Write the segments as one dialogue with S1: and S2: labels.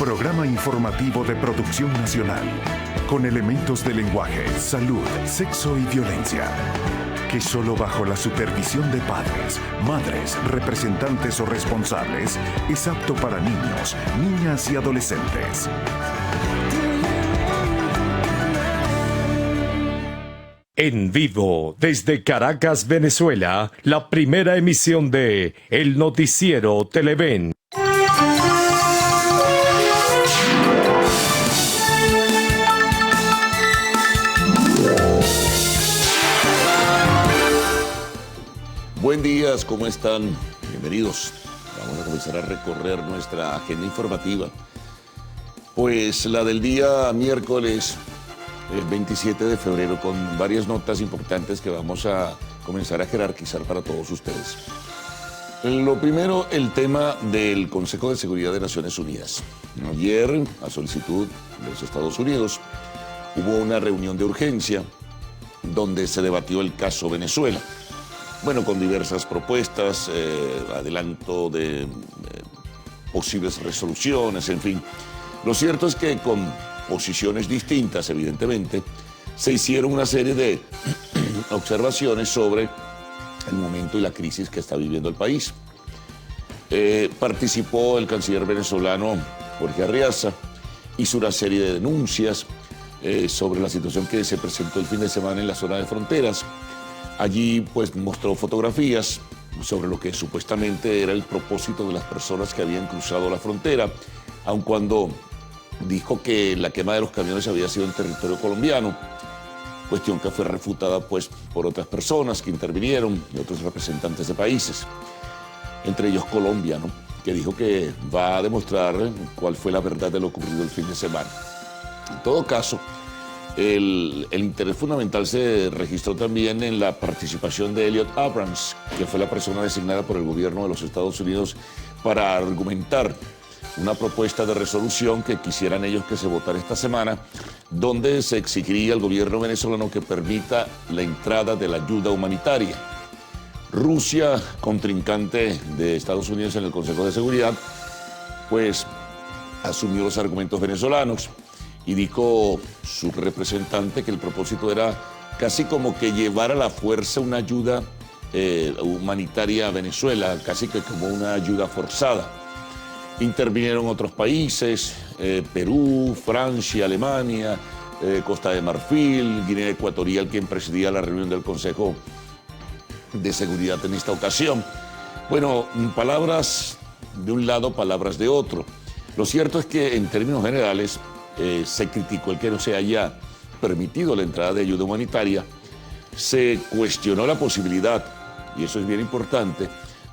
S1: Programa informativo de producción nacional, con elementos de lenguaje, salud, sexo y violencia, que solo bajo la supervisión de padres, madres, representantes o responsables es apto para niños, niñas y adolescentes.
S2: En vivo, desde Caracas, Venezuela, la primera emisión de El Noticiero Televen.
S3: Buen día, ¿cómo están? Bienvenidos. Vamos a comenzar a recorrer nuestra agenda informativa. Pues la del día miércoles 27 de febrero, con varias notas importantes que vamos a comenzar a jerarquizar para todos ustedes. Lo primero, el tema del Consejo de Seguridad de Naciones Unidas. Ayer, a solicitud de los Estados Unidos, hubo una reunión de urgencia donde se debatió el caso Venezuela. Bueno, con diversas propuestas, adelanto de posibles resoluciones, en fin. Lo cierto es que con posiciones distintas, evidentemente, se hicieron una serie de observaciones sobre el momento y la crisis que está viviendo el país. Participó el canciller venezolano Jorge Arriaza, hizo una serie de denuncias sobre la situación que se presentó el fin de semana en la zona de fronteras. Allí pues mostró fotografías sobre lo que supuestamente era el propósito de las personas que habían cruzado la frontera, aun cuando dijo que la quema de los camiones había sido en territorio colombiano, cuestión que fue refutada pues por otras personas que intervinieron y otros representantes de países, entre ellos Colombia, ¿no?, que dijo que va a demostrar cuál fue la verdad de lo ocurrido el fin de semana. En todo caso, el interés fundamental se registró también en la participación de Elliot Abrams, que fue la persona designada por el gobierno de los Estados Unidos para argumentar una propuesta de resolución que quisieran ellos que se votara esta semana, donde se exigiría al gobierno venezolano que permita la entrada de la ayuda humanitaria. Rusia, contrincante de Estados Unidos en el Consejo de Seguridad, pues asumió los argumentos venezolanos y dijo su representante que el propósito era casi como que llevar a la fuerza una ayuda humanitaria a Venezuela, casi que como una ayuda forzada. Intervinieron otros países, Perú, Francia, Alemania, Costa de Marfil, Guinea Ecuatorial, quien presidía la reunión del Consejo de Seguridad en esta ocasión. Bueno, palabras de un lado, palabras de otro. Lo cierto es que en términos generales se criticó el que no se haya permitido la entrada de ayuda humanitaria, se cuestionó la posibilidad, y eso es bien importante,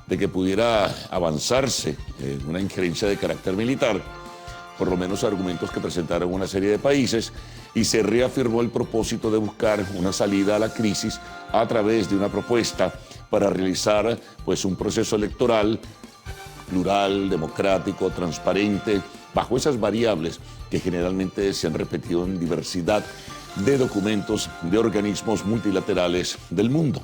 S3: de que pudiera avanzarse una injerencia de carácter militar, por lo menos argumentos que presentaron una serie de países, y se reafirmó el propósito de buscar una salida a la crisis a través de una propuesta para realizar pues, un proceso electoral plural, democrático, transparente, bajo esas variables que generalmente se han repetido en diversidad de documentos de organismos multilaterales del mundo.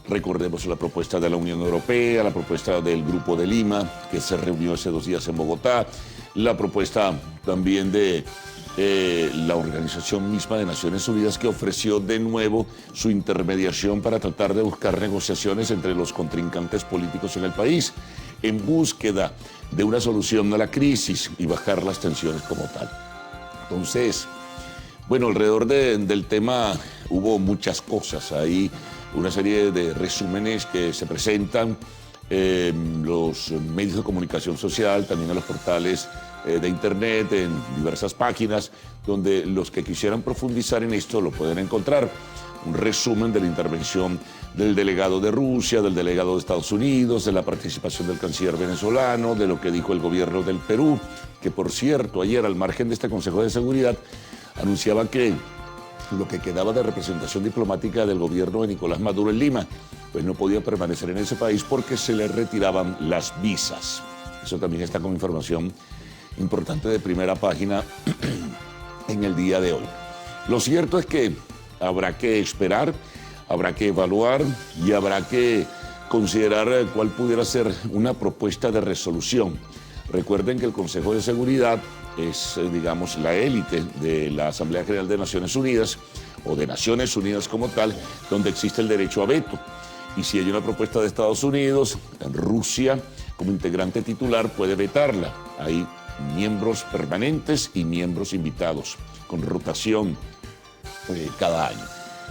S3: Recordemos la propuesta de la Unión Europea, la propuesta del Grupo de Lima, que se reunió hace 2 días en Bogotá, la propuesta también de la Organización misma de Naciones Unidas, que ofreció de nuevo su intermediación para tratar de buscar negociaciones entre los contrincantes políticos en el país, en búsqueda de una solución a la crisis y bajar las tensiones como tal. Entonces, bueno, alrededor del tema hubo muchas cosas. Hay una serie de resúmenes que se presentan en los medios de comunicación social, también en los portales de internet, en diversas páginas, donde los que quisieran profundizar en esto lo pueden encontrar. Un resumen de la intervención del delegado de Rusia, del delegado de Estados Unidos, de la participación del canciller venezolano, de lo que dijo el gobierno del Perú, que por cierto, ayer al margen de este Consejo de Seguridad, anunciaba que lo que quedaba de representación diplomática del gobierno de Nicolás Maduro en Lima, pues no podía permanecer en ese país porque se le retiraban las visas. Eso también está como información importante de primera página en el día de hoy. Lo cierto es que habrá que esperar, habrá que evaluar y habrá que considerar cuál pudiera ser una propuesta de resolución Recuerden que el Consejo de Seguridad es, digamos, la élite de la Asamblea General de Naciones Unidas, o de Naciones Unidas como tal, donde existe el derecho a veto. Y si hay una propuesta de Estados Unidos, Rusia, como integrante titular, puede vetarla. Hay miembros permanentes y miembros invitados, con rotación cada año.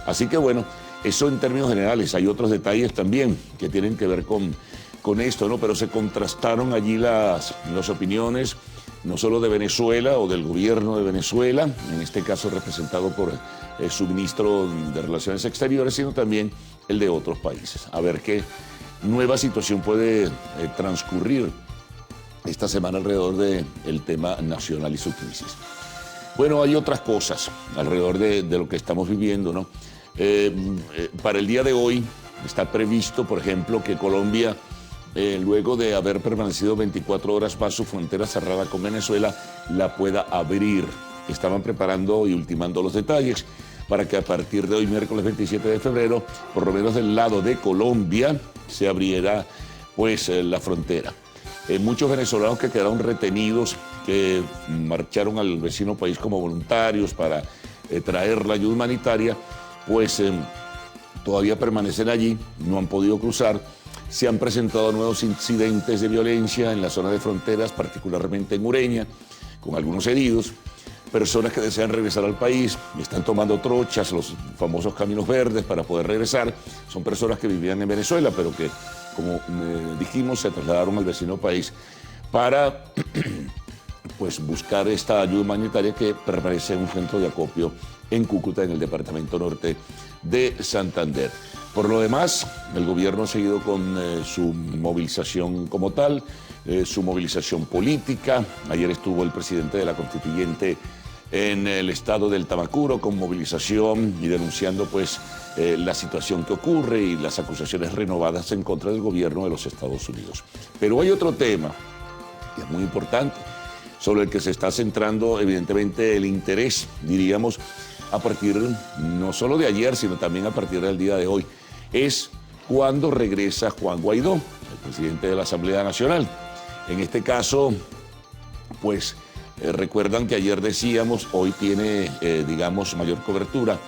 S3: Así que bueno, eso en términos generales. Hay otros detalles también que tienen que ver con esto, ¿no? Pero se contrastaron allí las opiniones, no solo de Venezuela o del gobierno de Venezuela, en este caso representado por su ministro de Relaciones Exteriores, sino también el de otros países. A ver qué nueva situación puede transcurrir esta semana alrededor del tema nacional y su crisis. Bueno, hay otras cosas alrededor de lo que estamos viviendo, ¿no? Para el día de hoy está previsto, por ejemplo, que Colombia, luego de haber permanecido 24 horas más su frontera cerrada con Venezuela, la pueda abrir. Estaban preparando y ultimando los detalles para que a partir de hoy, miércoles 27 de febrero, por lo menos del lado de Colombia, se abriera pues la frontera. Muchos venezolanos que quedaron retenidos, que marcharon al vecino país como voluntarios para traer la ayuda humanitaria, pues todavía permanecen allí, no han podido cruzar. Se han presentado nuevos incidentes de violencia en la zona de fronteras, particularmente en Ureña, con algunos heridos. Personas que desean regresar al país y están tomando trochas, los famosos caminos verdes para poder regresar. Son personas que vivían en Venezuela, pero que, como dijimos, se trasladaron al vecino país para pues, buscar esta ayuda humanitaria que permanece en un centro de acopio en Cúcuta, en el departamento norte de Santander. Por lo demás, el gobierno ha seguido con su movilización como tal, su movilización política. Ayer estuvo el presidente de la Constituyente en el estado del Tamacuro con movilización y denunciando pues la situación que ocurre y las acusaciones renovadas en contra del gobierno de los Estados Unidos. Pero hay otro tema que es muy importante, sobre el que se está centrando evidentemente el interés, diríamos, a partir no solo de ayer, sino también a partir del día de hoy. Es cuándo regresa Juan Guaidó, el presidente de la Asamblea Nacional. En este caso, pues recuerdan que ayer decíamos, hoy tiene, digamos, mayor cobertura,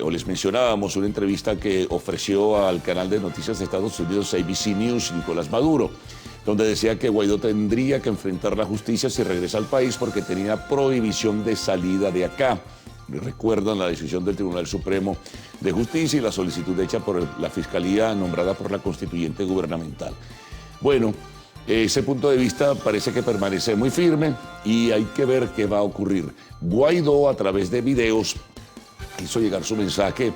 S3: o les mencionábamos una entrevista que ofreció al canal de noticias de Estados Unidos, ABC News, Nicolás Maduro, donde decía que Guaidó tendría que enfrentar la justicia si regresa al país porque tenía prohibición de salida de acá. Recuerdan la decisión del Tribunal Supremo de Justicia y la solicitud hecha por la Fiscalía nombrada por la Constituyente Gubernamental. Bueno, ese punto de vista parece que permanece muy firme y hay que ver qué va a ocurrir. Guaidó, a través de videos, hizo llegar su mensaje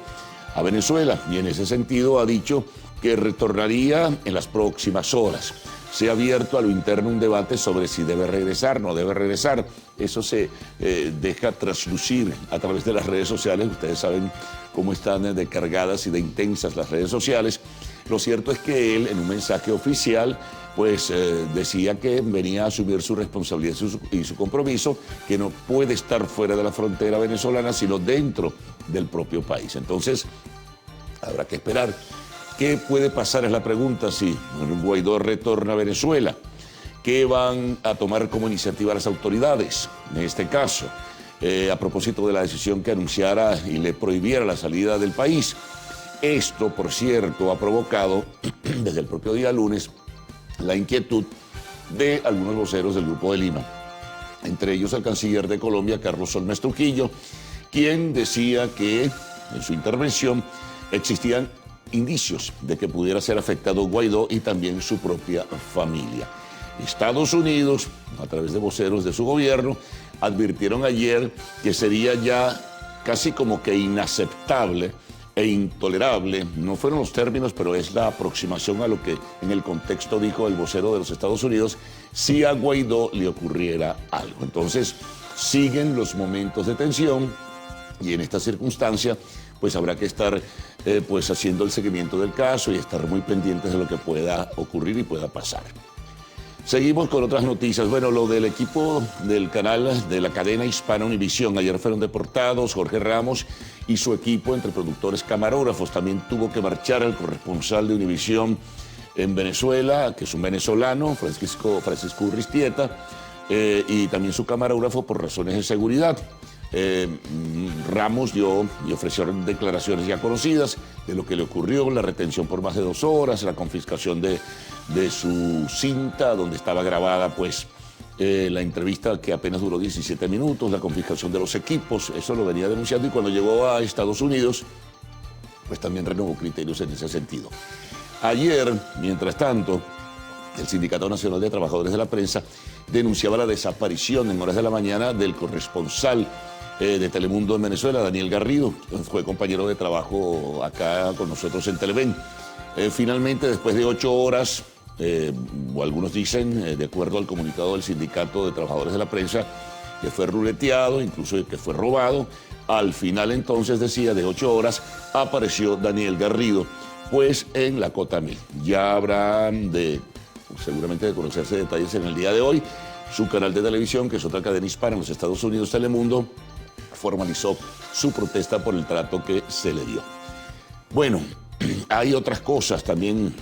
S3: a Venezuela y en ese sentido ha dicho que retornaría en las próximas horas. Se ha abierto a lo interno un debate sobre si debe regresar, no debe regresar. Eso se deja traslucir a través de las redes sociales. Ustedes saben cómo están de cargadas y de intensas las redes sociales. Lo cierto es que él, en un mensaje oficial, pues decía que venía a asumir su responsabilidad y su compromiso, que no puede estar fuera de la frontera venezolana, sino dentro del propio país. Entonces, habrá que esperar. ¿Qué puede pasar? Es la pregunta si Guaidó retorna a Venezuela. ¿Qué van a tomar como iniciativa las autoridades? En este caso, a propósito de la decisión que anunciara y le prohibiera la salida del país. Esto, por cierto, ha provocado desde el propio día lunes la inquietud de algunos voceros del Grupo de Lima. Entre ellos el canciller de Colombia, Carlos Holmes Trujillo, quien decía que en su intervención existían indicios de que pudiera ser afectado Guaidó y también su propia familia. Estados Unidos, a través de voceros de su gobierno, advirtieron ayer que sería ya casi como que inaceptable e intolerable, no fueron los términos, pero es la aproximación a lo que en el contexto dijo el vocero de los Estados Unidos, si a Guaidó le ocurriera algo. Entonces, siguen los momentos de tensión y en esta circunstancia, pues habrá que estar pues haciendo el seguimiento del caso y estar muy pendientes de lo que pueda ocurrir y pueda pasar. Seguimos con otras noticias. Bueno, lo del equipo del canal de la cadena hispana Univisión. Ayer fueron deportados Jorge Ramos y su equipo, entre productores camarógrafos. También tuvo que marchar el corresponsal de Univisión en Venezuela, que es un venezolano, Francisco Urristieta, y también su camarógrafo por razones de seguridad. Ramos dio y ofreció declaraciones ya conocidas de lo que le ocurrió, la retención por más de 2 horas, la confiscación de su cinta donde estaba grabada pues la entrevista que apenas duró 17 minutos, la confiscación de los equipos, eso lo venía denunciando, y cuando llegó a Estados Unidos pues también renovó criterios en ese sentido. Ayer, mientras tanto, el Sindicato Nacional de Trabajadores de la Prensa denunciaba la desaparición en horas de la mañana del corresponsal de Telemundo en Venezuela, Daniel Garrido. Fue compañero de trabajo acá con nosotros en Televen. Finalmente, después de 8 horas, o algunos dicen, de acuerdo al comunicado del Sindicato de Trabajadores de la Prensa, que fue ruleteado, incluso que fue robado. Al final, entonces, decía, de 8 horas, apareció Daniel Garrido, pues en la Cota 1000. Ya habrán seguramente de conocerse detalles en el día de hoy. Su canal de televisión, que es otra cadena hispana en los Estados Unidos, Telemundo, formalizó su protesta por el trato que se le dio. Bueno, hay otras cosas también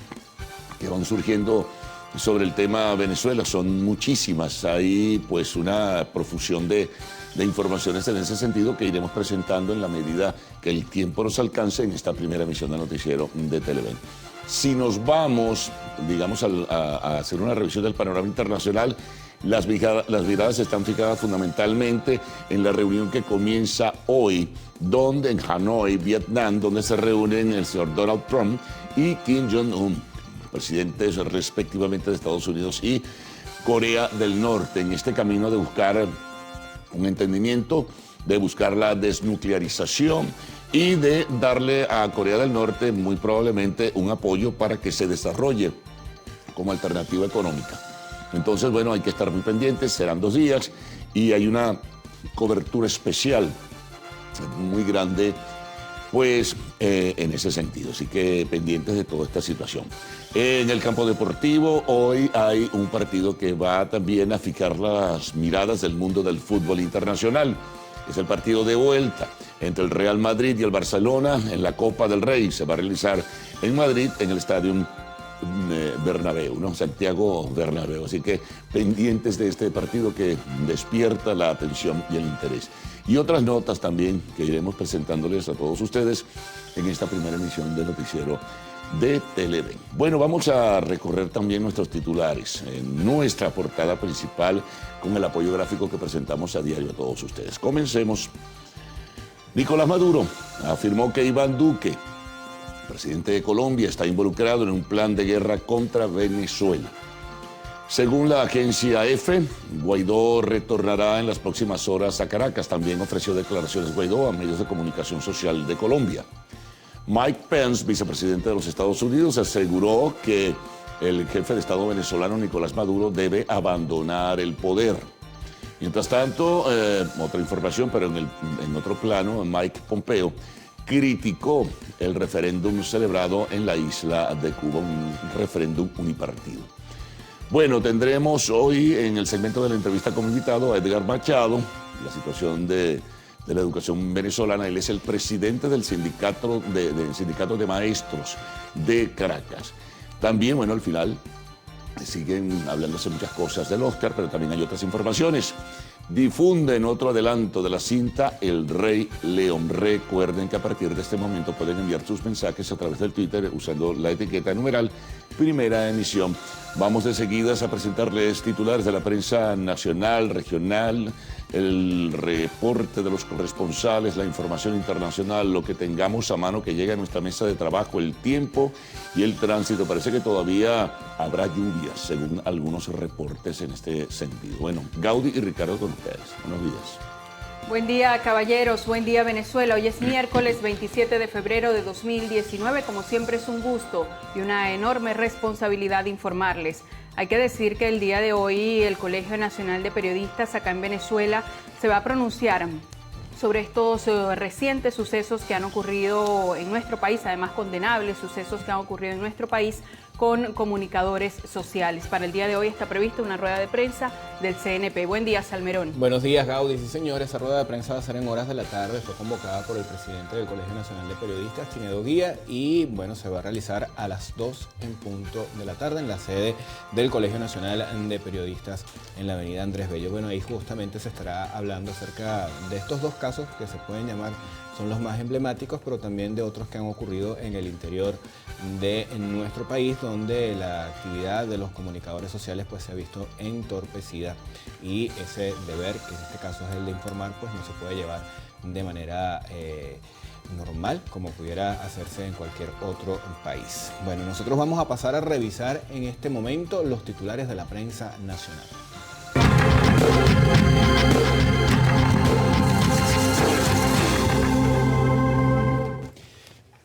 S3: que van surgiendo sobre el tema Venezuela, son muchísimas. Hay pues una profusión de informaciones en ese sentido que iremos presentando en la medida que el tiempo nos alcance en esta primera emisión del noticiero de Televen. Si nos vamos, digamos, a hacer una revisión del panorama internacional, las miradas están fijadas fundamentalmente en la reunión que comienza hoy, donde en Hanoi, Vietnam, donde se reúnen el señor Donald Trump y Kim Jong-un, presidentes respectivamente de Estados Unidos y Corea del Norte, en este camino de buscar un entendimiento, de buscar la desnuclearización y de darle a Corea del Norte muy probablemente un apoyo para que se desarrolle como alternativa económica. Entonces, bueno, hay que estar muy pendientes, serán 2 días y hay una cobertura especial muy grande, pues, en ese sentido. Así que pendientes de toda esta situación. En el campo deportivo, hoy hay un partido que va también a fijar las miradas del mundo del fútbol internacional. Es el partido de vuelta entre el Real Madrid y el Barcelona en la Copa del Rey. Se va a realizar en Madrid, en el Estadio Bernabéu, ¿no? Santiago Bernabéu. Así que pendientes de este partido que despierta la atención y el interés. Y otras notas también que iremos presentándoles a todos ustedes en esta primera emisión del noticiero de Televen. Bueno, vamos a recorrer también nuestros titulares en nuestra portada principal con el apoyo gráfico que presentamos a diario a todos ustedes. Comencemos. Nicolás Maduro afirmó que Iván Duque, presidente de Colombia, está involucrado en un plan de guerra contra Venezuela. Según la agencia EFE, Guaidó retornará en las próximas horas a Caracas. También ofreció declaraciones Guaidó a medios de comunicación social de Colombia. Mike Pence, vicepresidente de los Estados Unidos, aseguró que el jefe de Estado venezolano, Nicolás Maduro, debe abandonar el poder. Mientras tanto, otra información, pero en otro plano, Mike Pompeo criticó el referéndum celebrado en la isla de Cuba, un referéndum unipartido. Bueno, tendremos hoy en el segmento de la entrevista como invitado a Edgar Machado, la situación de la educación venezolana. Él es el presidente del sindicato de maestros de Caracas. También, bueno, al final siguen hablándose muchas cosas del Oscar, pero también hay otras informaciones. Difunden otro adelanto de la cinta El Rey León. Recuerden que a partir de este momento pueden enviar sus mensajes a través del Twitter usando la etiqueta numeral Primera Emisión. Vamos de seguidas a presentarles titulares de la prensa nacional, regional, el reporte de los corresponsales, la información internacional, lo que tengamos a mano que llegue a nuestra mesa de trabajo, el tiempo y el tránsito. Parece que todavía habrá lluvias, según algunos reportes en este sentido. Bueno, Gaudi y Ricardo con ustedes. Buenos días.
S4: Buen día, caballeros. Buen día, Venezuela. Hoy es miércoles 27 de febrero de 2019. Como siempre, es un gusto y una enorme responsabilidad informarles. Hay que decir que el día de hoy el Colegio Nacional de Periodistas acá en Venezuela se va a pronunciar sobre estos recientes sucesos que han ocurrido en nuestro país, además condenables sucesos que han ocurrido en nuestro país con comunicadores sociales. Para el día de hoy está prevista una rueda de prensa del CNP. Buen día, Salmerón.
S5: Buenos días, Gaudí. Sí, señores, esa rueda de prensa va a ser en horas de la tarde. Fue convocada por el presidente del Colegio Nacional de Periodistas, Chinedo Guía, y bueno, se va a realizar a las 2 en punto de la tarde en la sede del Colegio Nacional de Periodistas en la avenida Andrés Bello. Bueno, ahí justamente se estará hablando acerca de estos dos casos que se pueden llamar, son los más emblemáticos, pero también de otros que han ocurrido en el interior de nuestro país, donde la actividad de los comunicadores sociales pues se ha visto entorpecida, y ese deber, que en este caso es el de informar, pues no se puede llevar de manera normal como pudiera hacerse en cualquier otro país. Bueno, nosotros vamos a pasar a revisar en este momento los titulares de la prensa nacional.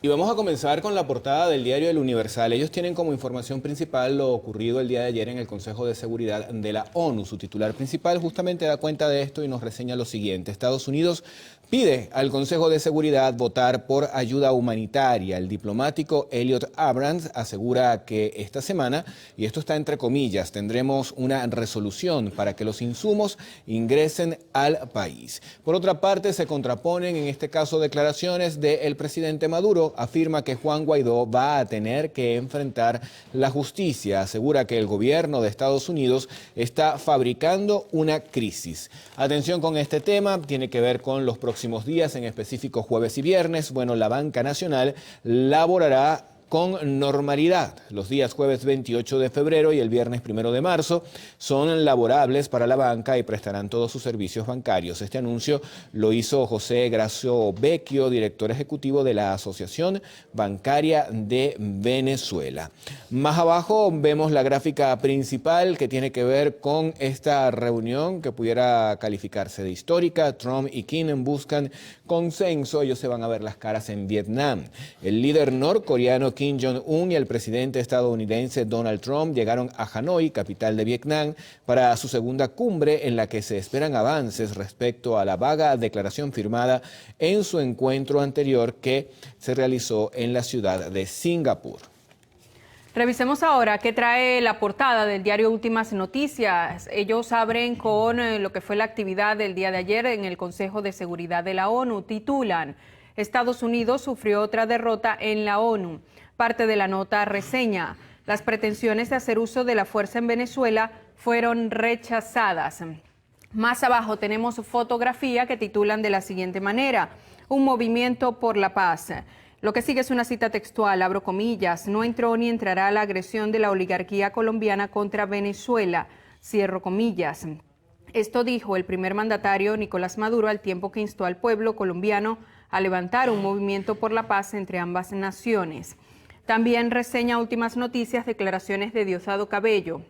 S5: Y vamos a comenzar con la portada del diario El Universal. Ellos tienen como información principal lo ocurrido el día de ayer en el Consejo de Seguridad de la ONU. Su titular principal justamente da cuenta de esto y nos reseña lo siguiente. Estados Unidos pide al Consejo de Seguridad votar por ayuda humanitaria. El diplomático Elliot Abrams asegura que esta semana, y esto está entre comillas, tendremos una resolución para que los insumos ingresen al país. Por otra parte, se contraponen en este caso declaraciones del presidente Maduro. Afirma que Juan Guaidó va a tener que enfrentar la justicia. Asegura que el gobierno de Estados Unidos está fabricando una crisis. Atención con este tema, tiene que ver con los próximos días, en específico jueves y viernes. Bueno, la banca nacional laborará con normalidad. Los días jueves 28 de febrero y el viernes 1 de marzo son laborables para la banca y prestarán todos sus servicios bancarios. Este anuncio lo hizo José Gracio Vecchio, director ejecutivo de la Asociación Bancaria de Venezuela. Más abajo vemos la gráfica principal que tiene que ver con esta reunión que pudiera calificarse de histórica. Trump y Kim buscan consenso. Ellos se van a ver las caras en Vietnam. El líder norcoreano Kim Jong-un y el presidente estadounidense Donald Trump llegaron a Hanoi, capital de Vietnam, para su segunda cumbre en la que se esperan avances respecto a la vaga declaración firmada en su encuentro anterior que se realizó en la ciudad de Singapur.
S4: Revisemos ahora qué trae la portada del diario Últimas Noticias. Ellos abren con lo que fue la actividad del día de ayer en el Consejo de Seguridad de la ONU. Titulan: Estados Unidos sufrió otra derrota en la ONU. Parte de la nota reseña: las pretensiones de hacer uso de la fuerza en Venezuela fueron rechazadas. Más abajo tenemos fotografía que titulan de la siguiente manera: un movimiento por la paz. Lo que sigue es una cita textual, abro comillas: no entró ni entrará la agresión de la oligarquía colombiana contra Venezuela, cierro comillas. Esto dijo el primer mandatario Nicolás Maduro al tiempo que instó al pueblo colombiano a levantar un movimiento por la paz entre ambas naciones. También reseña Últimas Noticias declaraciones de Diosdado Cabello: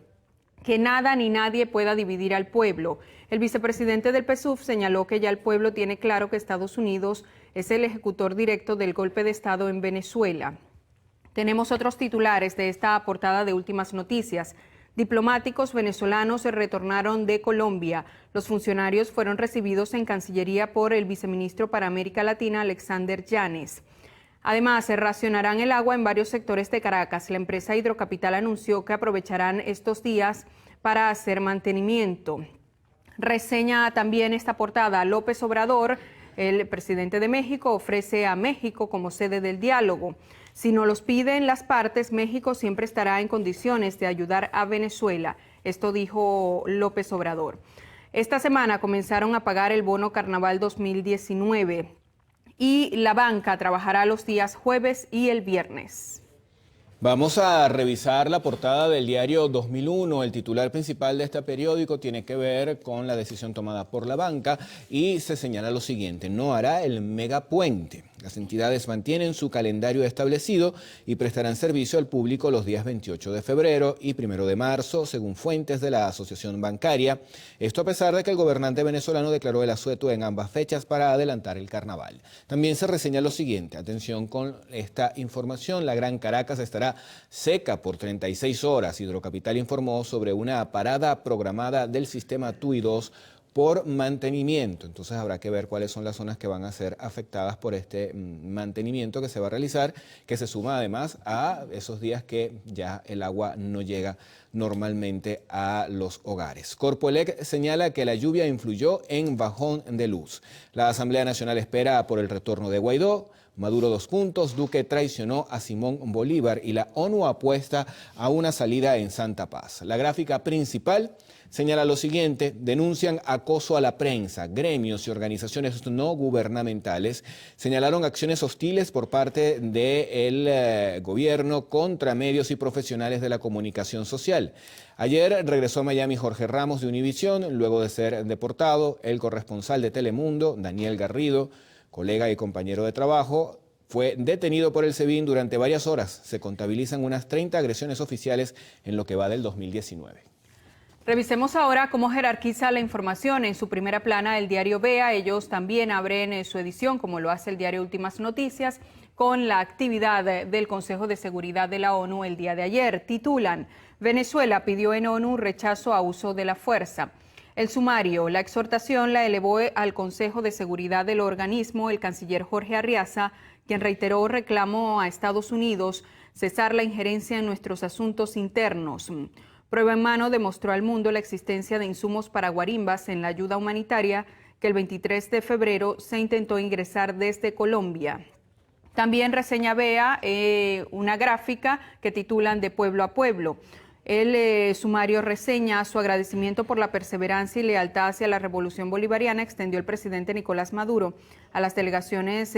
S4: que nada ni nadie pueda dividir al pueblo. El vicepresidente del PSUV señaló que ya el pueblo tiene claro que Estados Unidos es el ejecutor directo del golpe de Estado en Venezuela. Tenemos otros titulares de esta portada de Últimas Noticias. Diplomáticos venezolanos se retornaron de Colombia. Los funcionarios fueron recibidos en Cancillería por el viceministro para América Latina, Alexander Yanes. Además, se racionarán el agua en varios sectores de Caracas. La empresa Hidrocapital anunció que aprovecharán estos días para hacer mantenimiento. Reseña también esta portada: López Obrador, el presidente de México, ofrece a México como sede del diálogo. Si no los piden las partes, México siempre estará en condiciones de ayudar a Venezuela. Esto dijo López Obrador. Esta semana comenzaron a pagar el bono Carnaval 2019 y la banca trabajará los días jueves y el viernes.
S5: Vamos a revisar la portada del diario 2001. El titular principal de este periódico tiene que ver con la decisión tomada por la banca y se señala lo siguiente: no hará el megapuente. Las entidades mantienen su calendario establecido y prestarán servicio al público los días 28 de febrero y 1 de marzo, según fuentes de la Asociación Bancaria. Esto a pesar de que el gobernante venezolano declaró el asueto en ambas fechas para adelantar el carnaval. También se reseña lo siguiente: atención con esta información, la Gran Caracas estará seca por 36 horas. Hidrocapital informó sobre una parada programada del sistema TUI 2 por mantenimiento. Entonces habrá que ver cuáles son las zonas que van a ser afectadas por este mantenimiento que se va a realizar, que se suma además a esos días que ya el agua no llega normalmente a los hogares. Corpoelec señala que la lluvia influyó en bajón de luz. La Asamblea Nacional espera por el retorno de Guaidó. Maduro 2 puntos, Duque traicionó a Simón Bolívar y la ONU apuesta a una salida en Santa Paz. La gráfica principal señala lo siguiente: denuncian acoso a la prensa. Gremios y organizaciones no gubernamentales señalaron acciones hostiles por parte del gobierno contra medios y profesionales de la comunicación social. Ayer regresó a Miami Jorge Ramos de Univisión, luego de ser deportado. El corresponsal de Telemundo, Daniel Garrido, colega y compañero de trabajo, fue detenido por el SEBIN durante varias horas. Se contabilizan unas 30 agresiones oficiales en lo que va del 2019.
S4: Revisemos ahora cómo jerarquiza la información. En su primera plana el diario Vea, ellos también abren su edición, como lo hace el diario Últimas Noticias, con la actividad del Consejo de Seguridad de la ONU el día de ayer. Titulan: Venezuela pidió en ONU rechazo a uso de la fuerza. El sumario: la exhortación la elevó al Consejo de Seguridad del organismo el canciller Jorge Arriaza, quien reiteró reclamo a Estados Unidos cesar la injerencia en nuestros asuntos internos. Prueba en mano demostró al mundo la existencia de insumos para guarimbas en la ayuda humanitaria que el 23 de febrero se intentó ingresar desde Colombia. También reseña Vea una gráfica que titulan De pueblo a pueblo. El sumario reseña su agradecimiento por la perseverancia y lealtad hacia la revolución bolivariana, extendió el presidente Nicolás Maduro a las delegaciones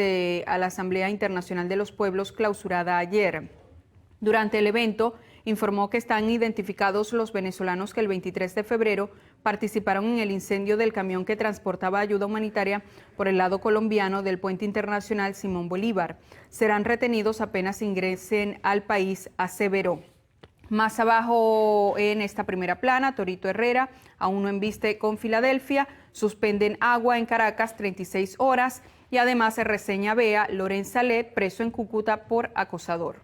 S4: a la Asamblea Internacional de los Pueblos clausurada ayer. Durante el evento, informó que están identificados los venezolanos que el 23 de febrero participaron en el incendio del camión que transportaba ayuda humanitaria por el lado colombiano del puente internacional Simón Bolívar. Serán retenidos apenas ingresen al país, aseveró. Más abajo en esta primera plana, Torito Herrera aún no embiste con Filadelfia, suspenden agua en Caracas 36 horas y además se reseña Vea, Lorenz Salet preso en Cúcuta por acosador.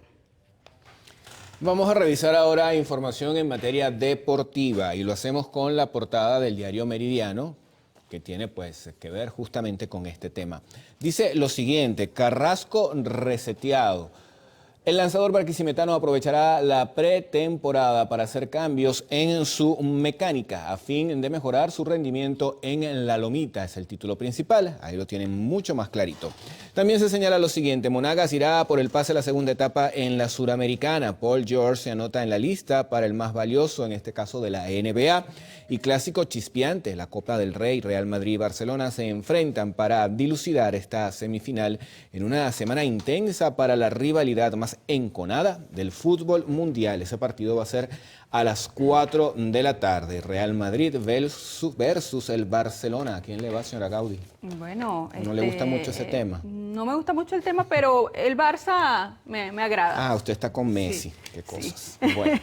S5: Vamos a revisar ahora información en materia deportiva y lo hacemos con la portada del diario Meridiano, que tiene pues que ver justamente con este tema. Dice lo siguiente: Carrasco reseteado. El lanzador barquisimetano aprovechará la pretemporada para hacer cambios en su mecánica a fin de mejorar su rendimiento en la lomita. Es el título principal, ahí lo tienen mucho más clarito. También se señala lo siguiente: Monagas irá por el pase a la segunda etapa en la Suramericana. Paul George se anota en la lista para el más valioso, en este caso de la NBA. Y clásico chispeante, la Copa del Rey, Real Madrid y Barcelona se enfrentan para dilucidar esta semifinal en una semana intensa para la rivalidad más enconada del fútbol mundial. Ese partido va a ser a las 4 de la tarde. Real Madrid versus el Barcelona. ¿A quién le va, señora Gaudí?
S4: Bueno,
S5: ¿No le gusta mucho ese tema?
S4: No me gusta mucho el tema, pero el Barça me agrada.
S5: Ah, usted está con Messi. Sí, qué cosas. Sí. Bueno.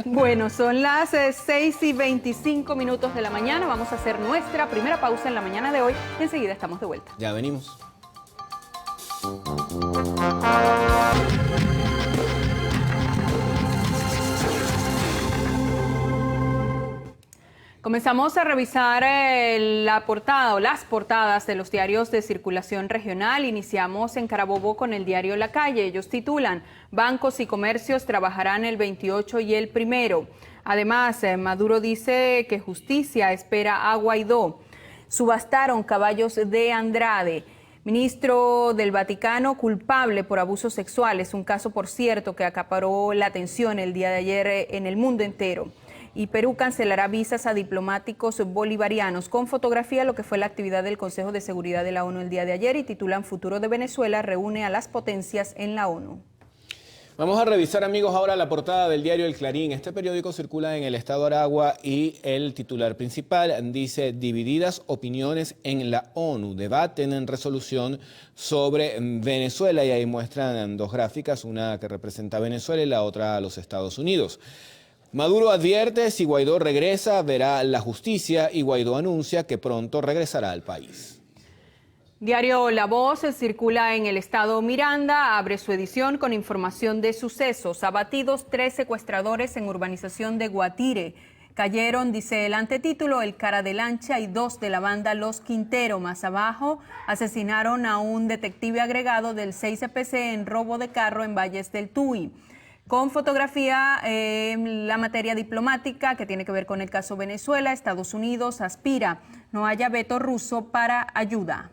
S4: Bueno, son las 6:25 de la mañana. Vamos a hacer nuestra primera pausa en la mañana de hoy. Enseguida estamos de vuelta.
S5: Ya venimos.
S4: Comenzamos a revisar la portada o las portadas de los diarios de circulación regional. Iniciamos en Carabobo con el diario La Calle. Ellos titulan: Bancos y comercios trabajarán el 28 y el 1. Además, Maduro dice que justicia espera a Guaidó. Subastaron caballos de Andrade. Ministro del Vaticano culpable por abusos sexuales. Un caso, por cierto, que acaparó la atención el día de ayer en el mundo entero. Y Perú cancelará visas a diplomáticos bolivarianos. Con fotografía lo que fue la actividad del Consejo de Seguridad de la ONU el día de ayer y titulan: Futuro de Venezuela reúne a las potencias en la ONU.
S5: Vamos a revisar, amigos, ahora la portada del diario El Clarín. Este periódico circula en el estado Aragua y el titular principal dice: divididas opiniones en la ONU, debaten en resolución sobre Venezuela. Y ahí muestran dos gráficas, una que representa a Venezuela y la otra a los Estados Unidos. Maduro advierte: si Guaidó regresa, verá la justicia, y Guaidó anuncia que pronto regresará al país.
S4: Diario La Voz circula en el estado Miranda, abre su edición con información de sucesos. Abatidos 3 secuestradores en urbanización de Guatire. Cayeron, dice el antetítulo, el Cara de Lancha y 2 de la banda Los Quintero. Más abajo, asesinaron a un detective agregado del 6CPC en robo de carro en Valles del Tuy. Con fotografía, la materia diplomática que tiene que ver con el caso Venezuela. Estados Unidos aspira no haya veto ruso para ayuda.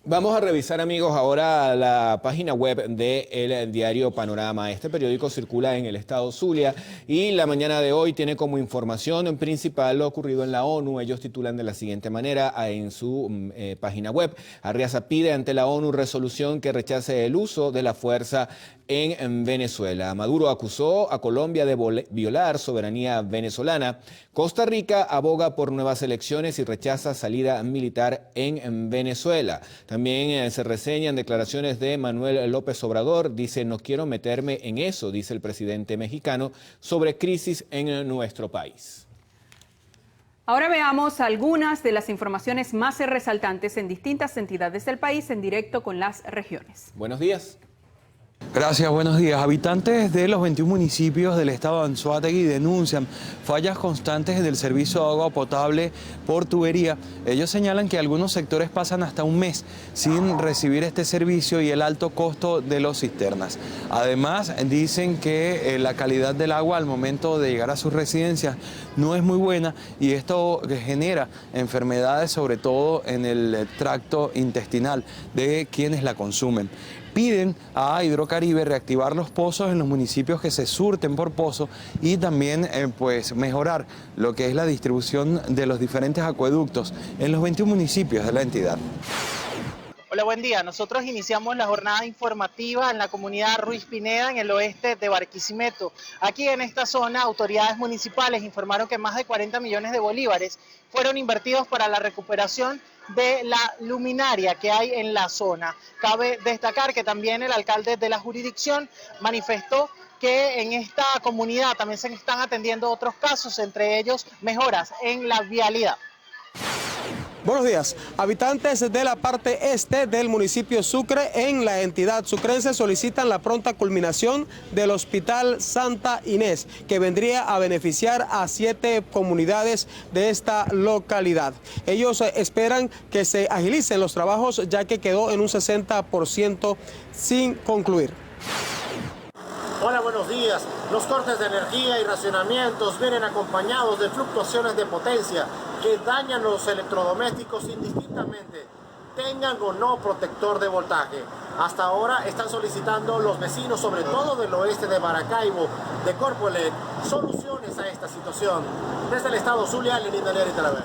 S5: Vamos a revisar, amigos, ahora la página web del diario Panorama. Este periódico circula en el estado Zulia y la mañana de hoy tiene como información principal lo ocurrido en la ONU. Ellos titulan de la siguiente manera en su página web: Arriaza pide ante la ONU resolución que rechace el uso de la fuerza en Venezuela. Maduro acusó a Colombia de violar soberanía venezolana. Costa Rica aboga por nuevas elecciones y rechaza salida militar en Venezuela. También se reseñan declaraciones de Manuel López Obrador. Dice: no quiero meterme en eso, dice el presidente mexicano, sobre crisis en nuestro país.
S4: Ahora veamos algunas de las informaciones más resaltantes en distintas entidades del país en directo con las regiones.
S5: Buenos días.
S6: Gracias, buenos días. Habitantes de los 21 municipios del estado de Anzoátegui denuncian fallas constantes en el servicio de agua potable por tubería. Ellos señalan que algunos sectores pasan hasta un mes sin recibir este servicio y el alto costo de los cisternas. Además, dicen que la calidad del agua al momento de llegar a sus residencias no es muy buena y esto genera enfermedades, sobre todo en el tracto intestinal de quienes la consumen. Piden a Hidrocaribe reactivar los pozos en los municipios que se surten por pozo y también pues mejorar lo que es la distribución de los diferentes acueductos en los 21 municipios de la entidad.
S7: Hola, buen día. Nosotros iniciamos la jornada informativa en la comunidad Ruiz Pineda, en el oeste de Barquisimeto. Aquí en esta zona, autoridades municipales informaron que más de 40 millones de bolívares fueron invertidos para la recuperación de la luminaria que hay en la zona. Cabe destacar que también el alcalde de la jurisdicción manifestó que en esta comunidad también se están atendiendo otros casos, entre ellos mejoras en la vialidad.
S8: Buenos días. Habitantes de la parte este del municipio Sucre en la entidad sucrense solicitan la pronta culminación del Hospital Santa Inés, que vendría a beneficiar a 7 comunidades de esta localidad. Ellos esperan que se agilicen los trabajos, ya que quedó en un 60% sin concluir.
S9: Hola, buenos días. Los cortes de energía y racionamientos vienen acompañados de fluctuaciones de potencia que dañan los electrodomésticos indistintamente, tengan o no protector de voltaje. Hasta ahora están solicitando los vecinos, sobre todo del oeste de Maracaibo, de Corpoelec, soluciones a esta situación. Desde el estado Zulia, Lenín Daniel y Talavera.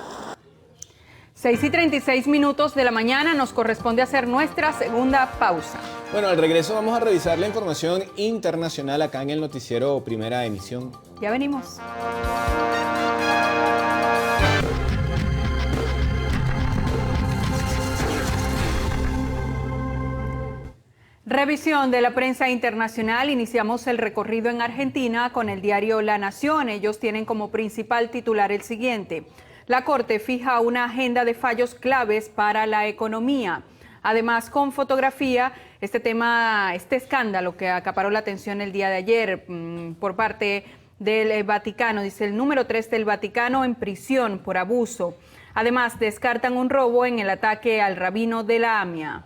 S4: 6:36 de la mañana, nos corresponde hacer nuestra segunda pausa.
S5: Bueno, al regreso vamos a revisar la información internacional acá en el noticiero Primera Emisión.
S4: Ya venimos. Revisión de la prensa internacional. Iniciamos el recorrido en Argentina con el diario La Nación. Ellos tienen como principal titular el siguiente: la Corte fija una agenda de fallos claves para la economía. Además, con fotografía, este escándalo que acaparó la atención el día de ayer por parte del Vaticano. Dice: el número 3 del Vaticano en prisión por abuso. Además, descartan un robo en el ataque al rabino de la AMIA.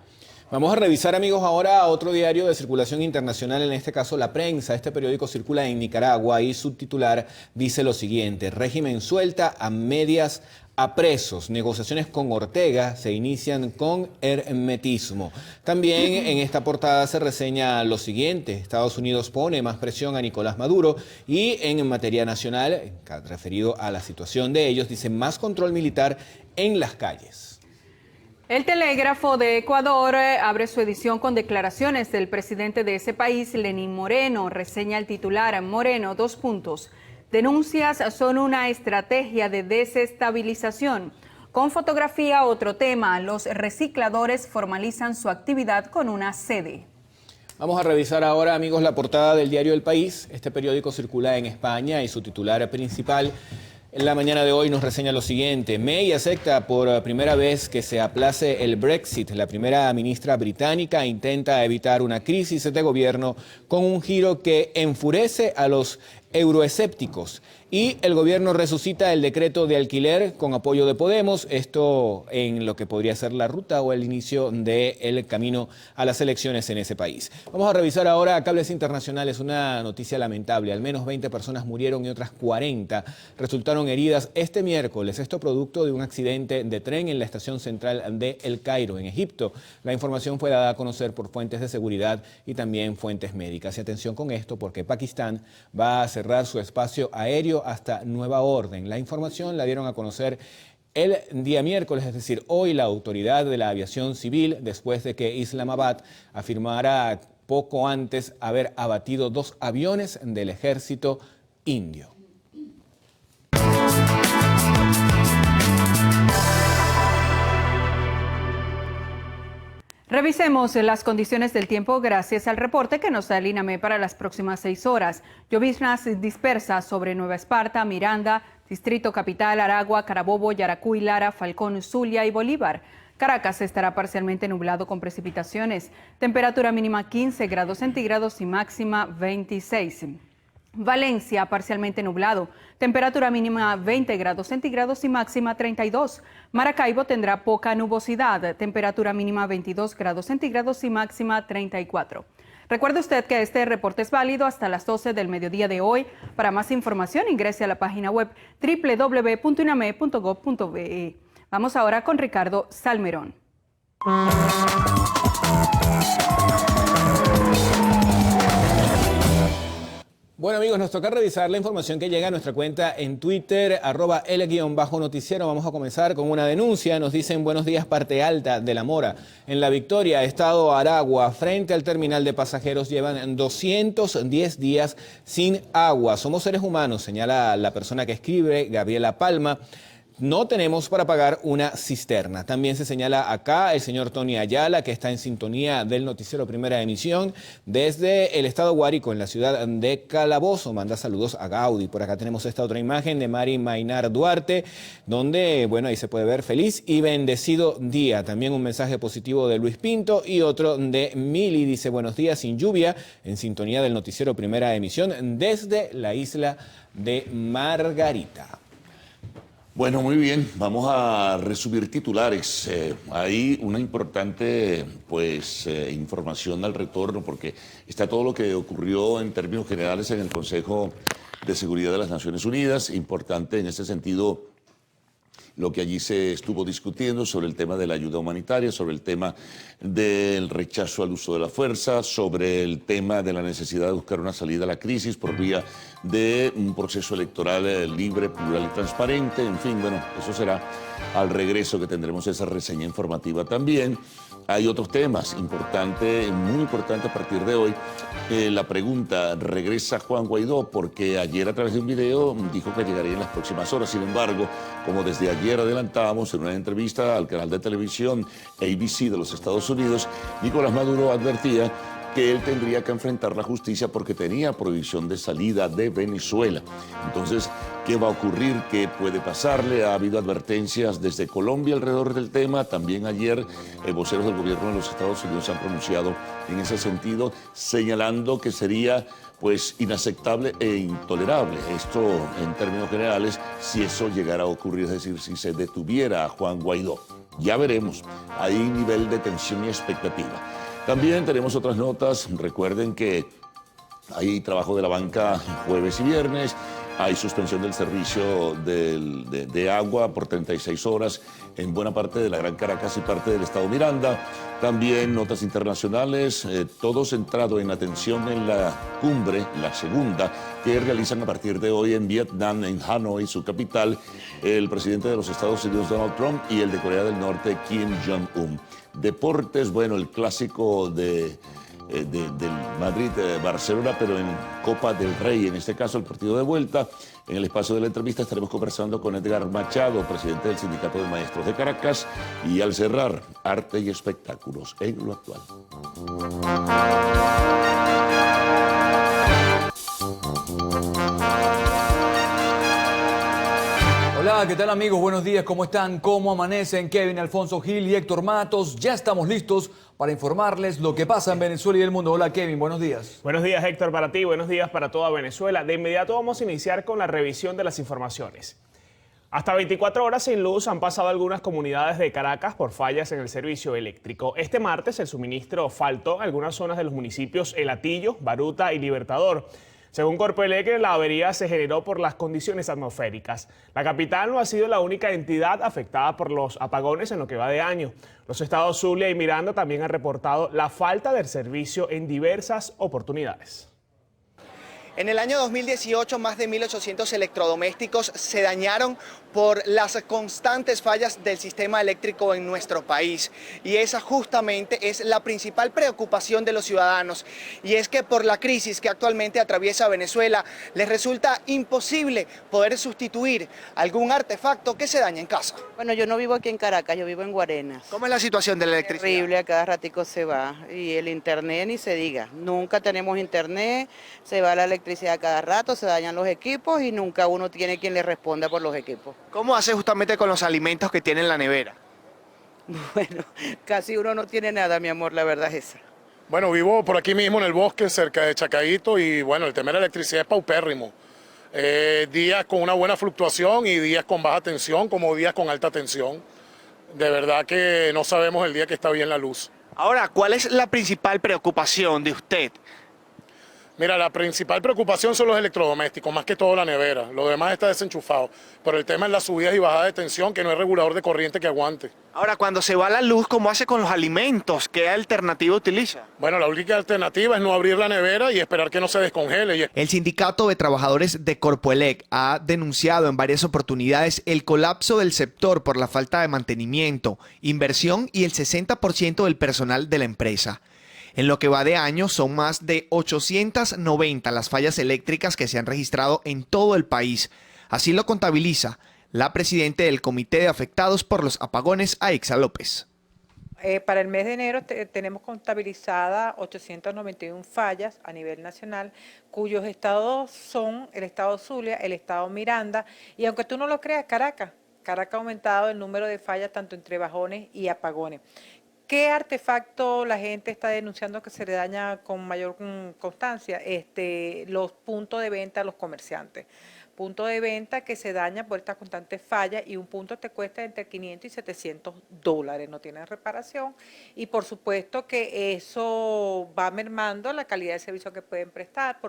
S5: Vamos a revisar, amigos, ahora otro diario de circulación internacional, en este caso La Prensa. Este periódico circula en Nicaragua y su titular dice lo siguiente: régimen suelta a medias a presos. Negociaciones con Ortega se inician con hermetismo. También en esta portada se reseña lo siguiente: Estados Unidos pone más presión a Nicolás Maduro, y en materia nacional, referido a la situación de ellos, dice más control militar en las calles.
S4: El Telégrafo de Ecuador abre su edición con declaraciones del presidente de ese país, Lenín Moreno. Reseña el titular: Moreno, : denuncias son una estrategia de desestabilización. Con fotografía, otro tema: los recicladores formalizan su actividad con una sede.
S5: Vamos a revisar ahora, amigos, la portada del diario El País. Este periódico circula en España y su titular principal en la mañana de hoy nos reseña lo siguiente: May acepta por primera vez que se aplace el Brexit. La primera ministra británica intenta evitar una crisis de gobierno con un giro que enfurece a los euroescépticos. Y el gobierno resucita el decreto de alquiler con apoyo de Podemos, esto en lo que podría ser la ruta o el inicio del camino a las elecciones en ese país. Vamos a revisar ahora cables internacionales, una noticia lamentable. Al menos 20 personas murieron y otras 40 resultaron heridas este miércoles. Esto producto de un accidente de tren en la estación central de El Cairo, en Egipto. La información fue dada a conocer por fuentes de seguridad y también fuentes médicas. Y atención con esto, porque Pakistán va a cerrar su espacio aéreo hasta nueva orden. La información la dieron a conocer el día miércoles, es decir, hoy, la autoridad de la aviación civil, después de que Islamabad afirmara poco antes haber abatido 2 aviones del ejército indio.
S4: Revisemos las condiciones del tiempo gracias al reporte que nos da el INAME para las próximas 6 horas. Lloviznas dispersas sobre Nueva Esparta, Miranda, Distrito Capital, Aragua, Carabobo, Yaracuy, Lara, Falcón, Zulia y Bolívar. Caracas estará parcialmente nublado con precipitaciones. Temperatura mínima 15 grados centígrados y máxima 26. Valencia, parcialmente nublado. Temperatura mínima 20 grados centígrados y máxima 32. Maracaibo tendrá poca nubosidad. Temperatura mínima 22 grados centígrados y máxima 34. Recuerde usted que este reporte es válido hasta las 12 del mediodía de hoy. Para más información, ingrese a la página web www.iname.gov.be. Vamos ahora con Ricardo Salmerón.
S5: Bueno, amigos, nos toca revisar la información que llega a nuestra cuenta en Twitter, @L_noticiero. Vamos a comenzar con una denuncia. Nos dicen: buenos días, parte alta de La Mora. En La Victoria, estado Aragua, frente al terminal de pasajeros, llevan 210 días sin agua. Somos seres humanos, señala la persona que escribe, Gabriela Palma. No tenemos para pagar una cisterna. También se señala acá el señor Tony Ayala, que está en sintonía del noticiero Primera Emisión desde el estado Guárico, en la ciudad de Calabozo. Manda saludos a Gaudí. Por acá tenemos esta otra imagen de Mari Mainar Duarte, donde, bueno, ahí se puede ver feliz y bendecido día. También un mensaje positivo de Luis Pinto y otro de Mili. Dice: buenos días sin lluvia, en sintonía del noticiero Primera Emisión desde la isla de Margarita.
S3: Bueno, muy bien, vamos a resumir titulares. Hay una importante información al retorno, porque está todo lo que ocurrió en términos generales en el Consejo de Seguridad de las Naciones Unidas. Importante en ese sentido lo que allí se estuvo discutiendo sobre el tema de la ayuda humanitaria, sobre el tema del rechazo al uso de la fuerza, sobre el tema de la necesidad de buscar una salida a la crisis por vía de un proceso electoral libre, plural y transparente. En fin, bueno, eso será al regreso que tendremos esa reseña informativa también. Hay otros temas importantes, muy importantes a partir de hoy. La pregunta: ¿regresa Juan Guaidó? Porque ayer, a través de un video, dijo que llegaría en las próximas horas. Sin embargo, como desde ayer adelantábamos en una entrevista al canal de televisión ABC de los Estados Unidos, Nicolás Maduro advertía que él tendría que enfrentar la justicia porque tenía prohibición de salida de Venezuela. Entonces, ¿qué va a ocurrir? ¿Qué puede pasarle? Ha habido advertencias desde Colombia alrededor del tema. También ayer voceros del gobierno de los Estados Unidos se han pronunciado en ese sentido, señalando que sería inaceptable e intolerable esto en términos generales si eso llegara a ocurrir, es decir, si se detuviera a Juan Guaidó. Ya veremos, hay nivel de tensión y expectativa. También tenemos otras notas. Recuerden que hay trabajo de la banca jueves y viernes. Hay suspensión del servicio de agua por 36 horas en buena parte de la Gran Caracas y parte del estado Miranda. También notas internacionales, todo centrado en atención en la cumbre, la segunda, que realizan a partir de hoy en Vietnam, en Hanoi, su capital, el presidente de los Estados Unidos, Donald Trump, y el de Corea del Norte, Kim Jong-un. Deportes, bueno, el clásico del Madrid-Barcelona, pero en Copa del Rey, en este caso el partido de vuelta. En el espacio de la entrevista estaremos conversando con Edgar Machado, presidente del Sindicato de Maestros de Caracas, y al cerrar, arte y espectáculos en lo actual.
S10: Hola, Hola, ¿qué tal amigos? Buenos días, ¿cómo están? ¿Cómo amanecen? Kevin, Alfonso Gil y Héctor Matos. Ya estamos listos para informarles lo que pasa en Venezuela y el mundo. Hola Kevin, buenos días.
S11: Buenos días Héctor para ti, buenos días para toda Venezuela. De inmediato vamos a iniciar con la revisión de las informaciones. Hasta 24 horas sin luz han pasado algunas comunidades de Caracas por fallas en el servicio eléctrico. Este martes el suministro faltó en algunas zonas de los municipios El Hatillo, Baruta y Libertador. Según Corpoelec, la avería se generó por las condiciones atmosféricas. La capital no ha sido la única entidad afectada por los apagones en lo que va de año. Los estados Zulia y Miranda también han reportado la falta del servicio en diversas oportunidades.
S12: En el año 2018, más de 1.800 electrodomésticos se dañaron por las constantes fallas del sistema eléctrico en nuestro país. Y esa justamente es la principal preocupación de los ciudadanos. Y es que por la crisis que actualmente atraviesa Venezuela, les resulta imposible poder sustituir algún artefacto que se dañe en casa.
S13: Bueno, yo no vivo aquí en Caracas, yo vivo en Guarenas.
S12: ¿Cómo es la situación de la electricidad?
S13: Terrible, a cada ratico se va. Y el internet ni se diga. Nunca tenemos internet, se va la electricidad a cada rato, se dañan los equipos y nunca uno tiene quien le responda por los equipos.
S12: ¿Cómo hace justamente con los alimentos que tiene en la nevera?
S13: Bueno, casi uno no tiene nada, mi amor, la verdad es esa.
S14: Bueno, vivo por aquí mismo en el bosque, cerca de Chacaíto, y bueno, el tema de la electricidad es paupérrimo. Días con una buena fluctuación y días con baja tensión, como días con alta tensión. De verdad que no sabemos el día que está bien la luz.
S12: Ahora, ¿cuál es la principal preocupación de usted?
S14: Mira, la principal preocupación son los electrodomésticos, más que todo la nevera. Lo demás está desenchufado. Pero el tema es las subidas y bajadas de tensión, que no hay regulador de corriente que aguante.
S12: Ahora, cuando se va la luz, ¿cómo hace con los alimentos? ¿Qué alternativa utiliza?
S14: Bueno, la única alternativa es no abrir la nevera y esperar que no se descongele.
S12: El Sindicato de Trabajadores de Corpoelec ha denunciado en varias oportunidades el colapso del sector por la falta de mantenimiento, inversión y el 60% del personal de la empresa. En lo que va de año son más de 890 las fallas eléctricas que se han registrado en todo el país. Así lo contabiliza la presidenta del Comité de Afectados por los Apagones, Aixa López.
S15: Para el mes de enero tenemos contabilizada 891 fallas a nivel nacional, cuyos estados son el estado Zulia, el estado Miranda y aunque tú no lo creas, Caracas ha aumentado el número de fallas tanto entre bajones y apagones. ¿Qué artefacto la gente está denunciando que se le daña con mayor constancia? Los puntos de venta a los comerciantes. Punto de venta que se daña por estas constantes fallas y un punto te cuesta entre 500 y $700, no tienen reparación y por supuesto que eso va mermando la calidad de servicio que pueden prestar.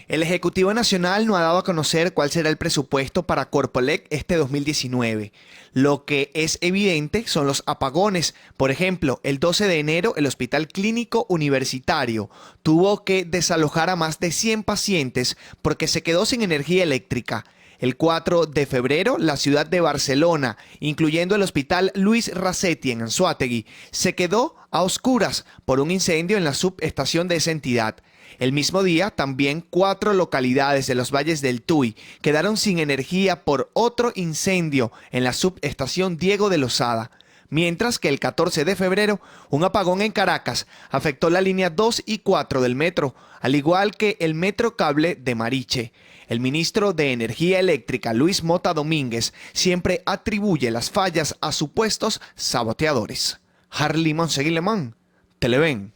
S12: El Ejecutivo Nacional no ha dado a conocer cuál será el presupuesto para Corpoelec este 2019. Lo que es evidente son los apagones. Por ejemplo, el 12 de enero el Hospital Clínico Universitario tuvo que desalojar a más de 100 pacientes porque se quedó sin energía eléctrica. El 4 de febrero, la ciudad de Barcelona, incluyendo el Hospital Luis Racetti en Anzoátegui, se quedó a oscuras por un incendio en la subestación de esa entidad. El mismo día, también 4 localidades de los valles del Tuy quedaron sin energía por otro incendio en la subestación Diego de Lozada. Mientras que el 14 de febrero, un apagón en Caracas afectó la línea 2 y 4 del metro, al igual que el metro cable de Mariche. El ministro de Energía Eléctrica, Luis Mota Domínguez, siempre atribuye las fallas a supuestos saboteadores. Harley Monseguilemán, Televen.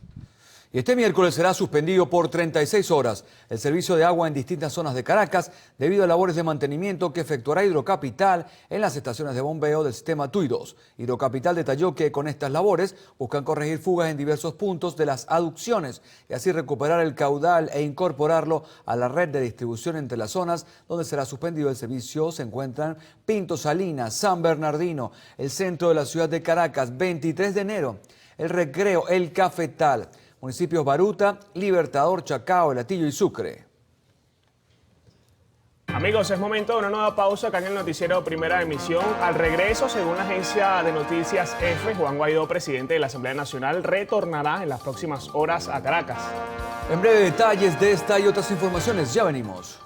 S10: Y este miércoles será suspendido por 36 horas el servicio de agua en distintas zonas de Caracas debido a labores de mantenimiento que efectuará Hidrocapital en las estaciones de bombeo del sistema TUI 2. Hidrocapital detalló que con estas labores buscan corregir fugas en diversos puntos de las aducciones y así recuperar el caudal e incorporarlo a la red de distribución entre las zonas donde será suspendido el servicio. Se encuentran Pinto Salinas, San Bernardino, el centro de la ciudad de Caracas, 23 de enero, El Recreo, El Cafetal, municipios Baruta, Libertador, Chacao, El Hatillo y Sucre.
S11: Amigos, es momento de una nueva pausa acá en el noticiero Primera Emisión. Al regreso, según la agencia de noticias EFE, Juan Guaidó, presidente de la Asamblea Nacional, retornará en las próximas horas a Caracas.
S10: En breve, detalles de esta y otras informaciones. Ya venimos.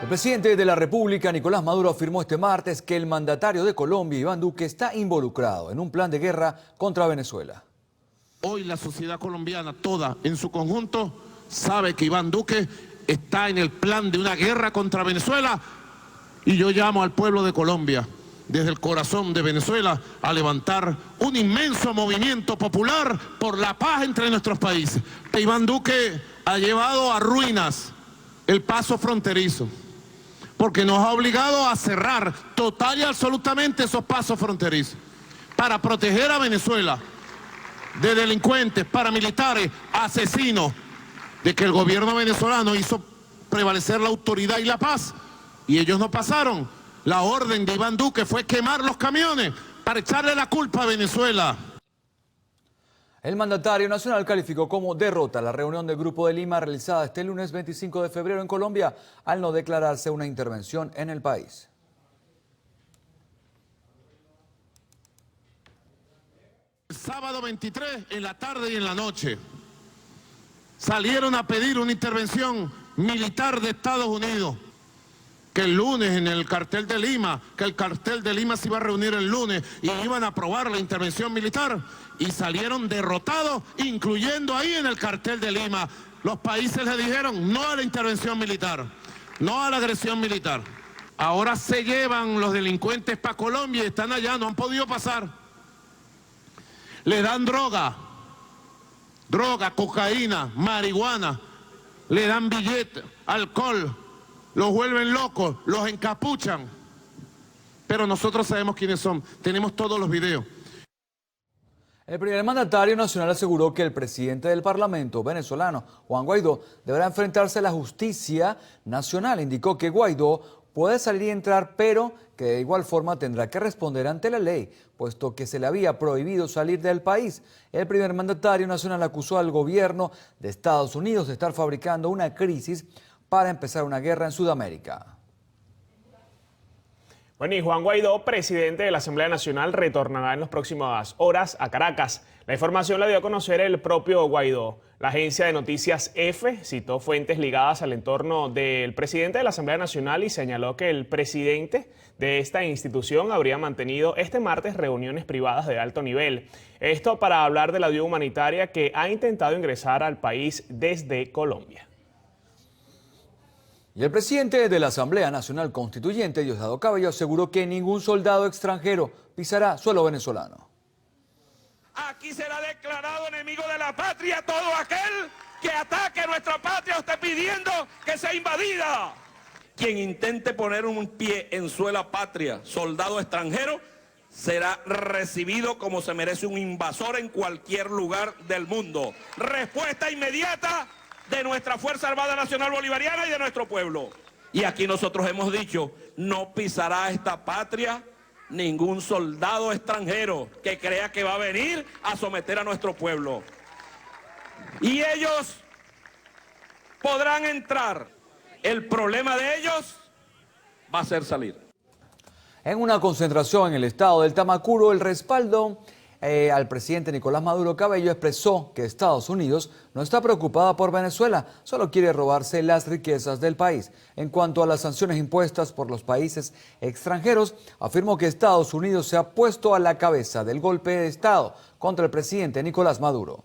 S10: El El presidente de la República, Nicolás Maduro, afirmó este martes que el mandatario de Colombia, Iván Duque, está involucrado en un plan de guerra contra Venezuela.
S16: Hoy la sociedad colombiana, toda en su conjunto, sabe que Iván Duque está en el plan de una guerra contra Venezuela, y yo llamo al pueblo de Colombia, desde el corazón de Venezuela, a levantar un inmenso movimiento popular por la paz entre nuestros países. Iván Duque ha llevado a ruinas el paso fronterizo, porque nos ha obligado a cerrar total y absolutamente esos pasos fronterizos para proteger a Venezuela de delincuentes, paramilitares, asesinos, de que el gobierno venezolano hizo prevalecer la autoridad y la paz, y ellos no pasaron. La orden de Iván Duque fue quemar los camiones para echarle la culpa a Venezuela.
S10: El mandatario nacional calificó como derrota la reunión del Grupo de Lima realizada este lunes 25 de febrero en Colombia al no declararse una intervención en el país.
S16: El sábado 23 en la tarde y en la noche salieron a pedir una intervención militar de Estados Unidos, que el lunes en el cartel de Lima, que el cartel de Lima se iba a reunir el lunes y iban a aprobar la intervención militar, y salieron derrotados, incluyendo ahí en el cartel de Lima. Los países le dijeron no a la intervención militar, no a la agresión militar. Ahora se llevan los delincuentes para Colombia y están allá, no han podido pasar. Le dan droga, cocaína, marihuana, le dan billetes, alcohol, los vuelven locos, los encapuchan. Pero nosotros sabemos quiénes son, tenemos todos los videos.
S10: El primer mandatario nacional aseguró que el presidente del Parlamento venezolano, Juan Guaidó, deberá enfrentarse a la justicia nacional. Indicó que Guaidó puede salir y entrar, pero que de igual forma tendrá que responder ante la ley, puesto que se le había prohibido salir del país. El primer mandatario nacional acusó al gobierno de Estados Unidos de estar fabricando una crisis para empezar una guerra en Sudamérica.
S11: Bueno, y Juan Guaidó, presidente de la Asamblea Nacional, retornará en las próximas horas a Caracas. La información la dio a conocer el propio Guaidó. La agencia de noticias EFE citó fuentes ligadas al entorno del presidente de la Asamblea Nacional y señaló que el presidente de esta institución habría mantenido este martes reuniones privadas de alto nivel. Esto para hablar de la ayuda humanitaria que ha intentado ingresar al país desde Colombia.
S10: Y el presidente de la Asamblea Nacional Constituyente, Diosdado Cabello, aseguró que ningún soldado extranjero pisará suelo venezolano.
S17: Aquí será declarado enemigo de la patria todo aquel que ataque nuestra patria o esté pidiendo que sea invadida. Quien intente poner un pie en suela patria, soldado extranjero, será recibido como se merece un invasor en cualquier lugar del mundo. Respuesta inmediata de nuestra Fuerza Armada Nacional Bolivariana y de nuestro pueblo. Y aquí nosotros hemos dicho, no pisará esta patria ningún soldado extranjero que crea que va a venir a someter a nuestro pueblo. Y ellos podrán entrar. El problema de ellos va a ser salir.
S10: En una concentración en el estado del Tamacuro, el respaldo al presidente Nicolás Maduro, Cabello expresó que Estados Unidos no está preocupada por Venezuela, solo quiere robarse las riquezas del país. En cuanto a las sanciones impuestas por los países extranjeros, afirmó que Estados Unidos se ha puesto a la cabeza del golpe de Estado contra el presidente Nicolás Maduro.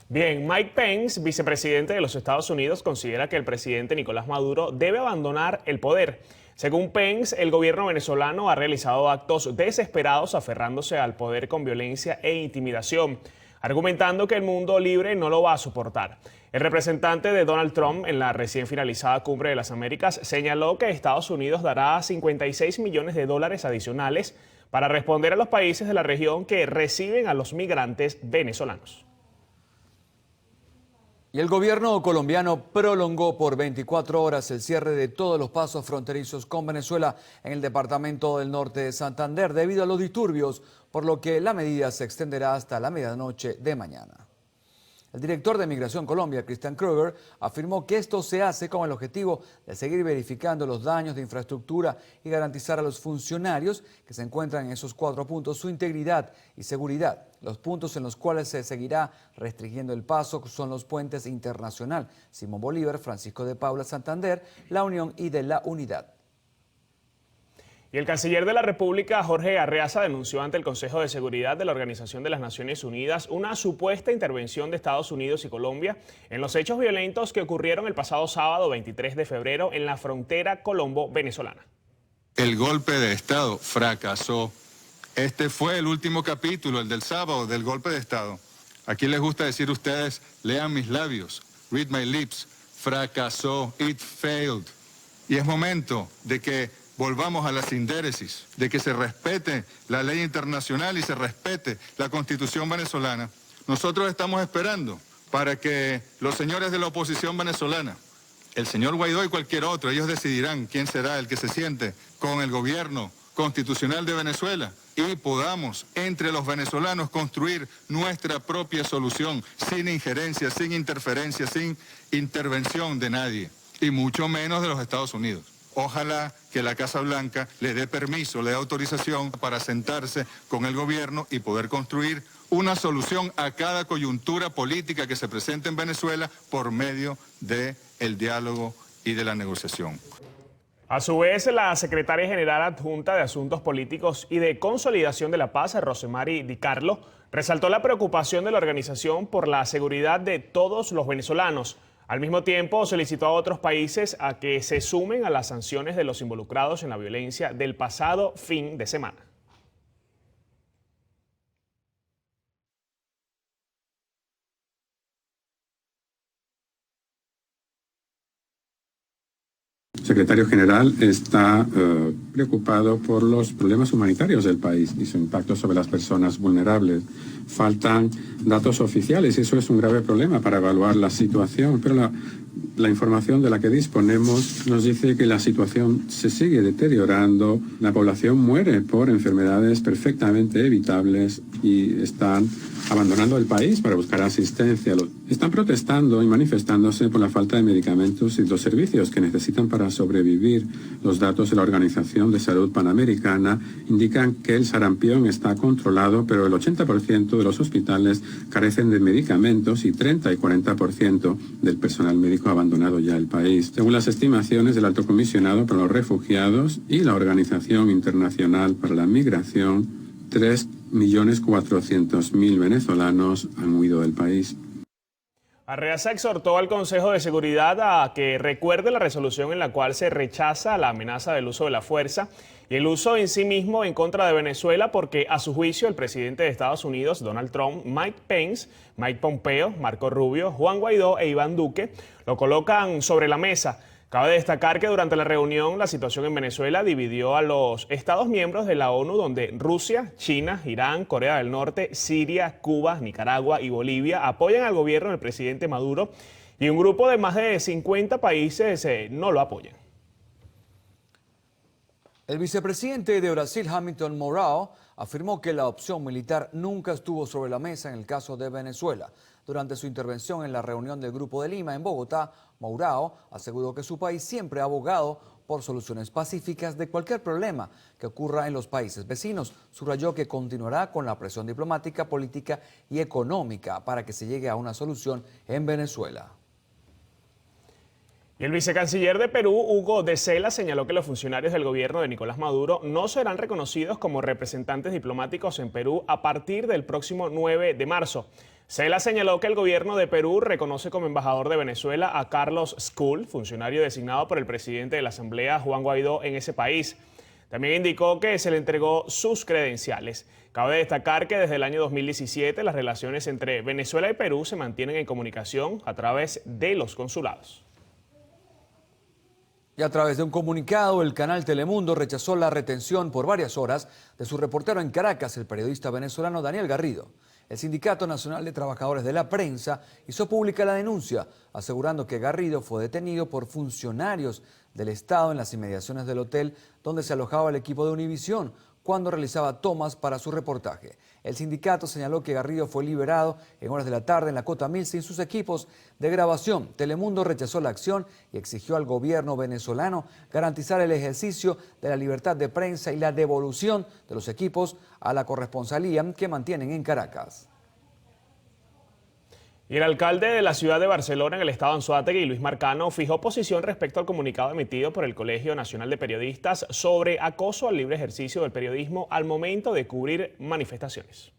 S11: Bien, Mike Pence, vicepresidente de los Estados Unidos, considera que el presidente Nicolás Maduro debe abandonar el poder. Según Pence, el gobierno venezolano ha realizado actos desesperados aferrándose al poder con violencia e intimidación, argumentando que el mundo libre no lo va a soportar. El representante de Donald Trump en la recién finalizada Cumbre de las Américas señaló que Estados Unidos dará 56 millones de dólares adicionales para responder a los países de la región que reciben a los migrantes venezolanos.
S10: Y el gobierno colombiano prolongó por 24 horas el cierre de todos los pasos fronterizos con Venezuela en el departamento del norte de Santander debido a los disturbios, por lo que la medida se extenderá hasta la medianoche de mañana. El director de Migración Colombia, Christian Kruger, afirmó que esto se hace con el objetivo de seguir verificando los daños de infraestructura y garantizar a los funcionarios que se encuentran en esos 4 puntos su integridad y seguridad. Los puntos en los cuales se seguirá restringiendo el paso son los puentes Internacional Simón Bolívar, Francisco de Paula, Santander, La Unión y de La Unidad.
S11: Y el canciller de la República, Jorge Arreaza, denunció ante el Consejo de Seguridad de la Organización de las Naciones Unidas una supuesta intervención de Estados Unidos y Colombia en los hechos violentos que ocurrieron el pasado sábado 23 de febrero en la frontera colombo-venezolana.
S18: El golpe de Estado fracasó. Este fue el último capítulo, el del sábado, del golpe de Estado. Aquí les gusta decir ustedes, lean mis labios, read my lips. Fracasó, it failed. Y es momento de que volvamos a la sindéresis, de que se respete la ley internacional y se respete la Constitución venezolana. Nosotros estamos esperando para que los señores de la oposición venezolana, el señor Guaidó y cualquier otro, ellos decidirán quién será el que se siente con el gobierno constitucional de Venezuela y podamos entre los venezolanos construir nuestra propia solución sin injerencia, sin interferencia, sin intervención de nadie y mucho menos de los Estados Unidos. Ojalá que la Casa Blanca le dé permiso, le dé autorización para sentarse con el gobierno y poder construir una solución a cada coyuntura política que se presente en Venezuela por medio del diálogo y de la negociación.
S11: A su vez, la secretaria general adjunta de Asuntos Políticos y de Consolidación de la Paz, Rosemary Di Carlo, resaltó la preocupación de la organización por la seguridad de todos los venezolanos. Al mismo tiempo, solicitó a otros países a que se sumen a las sanciones de los involucrados en la violencia del pasado fin de semana.
S19: El secretario general está preocupado por los problemas humanitarios del país y su impacto sobre las personas vulnerables. Faltan datos oficiales y eso es un grave problema para evaluar la situación, pero la información de la que disponemos nos dice que la situación se sigue deteriorando, la población muere por enfermedades perfectamente evitables y están abandonando el país para buscar asistencia. Están protestando y manifestándose por la falta de medicamentos y los servicios que necesitan para sobrevivir. Los datos de la Organización de Salud Panamericana indican que el sarampión está controlado, pero el 80% de los hospitales carecen de medicamentos y 30 y 40% del personal médico ha abandonado ya el país. Según las estimaciones del Alto Comisionado para los Refugiados y la Organización Internacional para la Migración, 3.400.000 venezolanos han huido del país.
S11: Arreaza exhortó al Consejo de Seguridad a que recuerde la resolución en la cual se rechaza la amenaza del uso de la fuerza y el uso en sí mismo en contra de Venezuela porque, a su juicio, el presidente de Estados Unidos, Donald Trump, Mike Pence, Mike Pompeo, Marco Rubio, Juan Guaidó e Iván Duque lo colocan sobre la mesa. Cabe destacar que durante la reunión la situación en Venezuela dividió a los Estados miembros de la ONU, donde Rusia, China, Irán, Corea del Norte, Siria, Cuba, Nicaragua y Bolivia apoyan al gobierno del presidente Maduro y un grupo de más de 50 países no lo apoyan.
S10: El vicepresidente de Brasil, Hamilton Mourão, afirmó que la opción militar nunca estuvo sobre la mesa en el caso de Venezuela. Durante su intervención en la reunión del Grupo de Lima en Bogotá, Mourão aseguró que su país siempre ha abogado por soluciones pacíficas de cualquier problema que ocurra en los países vecinos. Subrayó que continuará con la presión diplomática, política y económica para que se llegue a una solución en Venezuela.
S11: Y el vicecanciller de Perú, Hugo de Cela, señaló que los funcionarios del gobierno de Nicolás Maduro no serán reconocidos como representantes diplomáticos en Perú a partir del próximo 9 de marzo. Cela señaló que el gobierno de Perú reconoce como embajador de Venezuela a Carlos Skull, funcionario designado por el presidente de la Asamblea, Juan Guaidó, en ese país. También indicó que se le entregó sus credenciales. Cabe destacar que desde el año 2017 las relaciones entre Venezuela y Perú se mantienen en comunicación a través de los consulados.
S10: Y a través de un comunicado, el canal Telemundo rechazó la retención por varias horas de su reportero en Caracas, el periodista venezolano Daniel Garrido. El Sindicato Nacional de Trabajadores de la Prensa hizo pública la denuncia, asegurando que Garrido fue detenido por funcionarios del Estado en las inmediaciones del hotel donde se alojaba el equipo de Univisión, cuando realizaba tomas para su reportaje. El sindicato señaló que Garrido fue liberado en horas de la tarde en la Cota 1000 sin sus equipos de grabación. Telemundo rechazó la acción y exigió al gobierno venezolano garantizar el ejercicio de la libertad de prensa y la devolución de los equipos a la corresponsalía que mantienen en Caracas.
S11: Y el alcalde de la ciudad de Barcelona, en el estado Anzoátegui, Luis Marcano, fijó posición respecto al comunicado emitido por el Colegio Nacional de Periodistas sobre acoso al libre ejercicio del periodismo al momento de cubrir manifestaciones.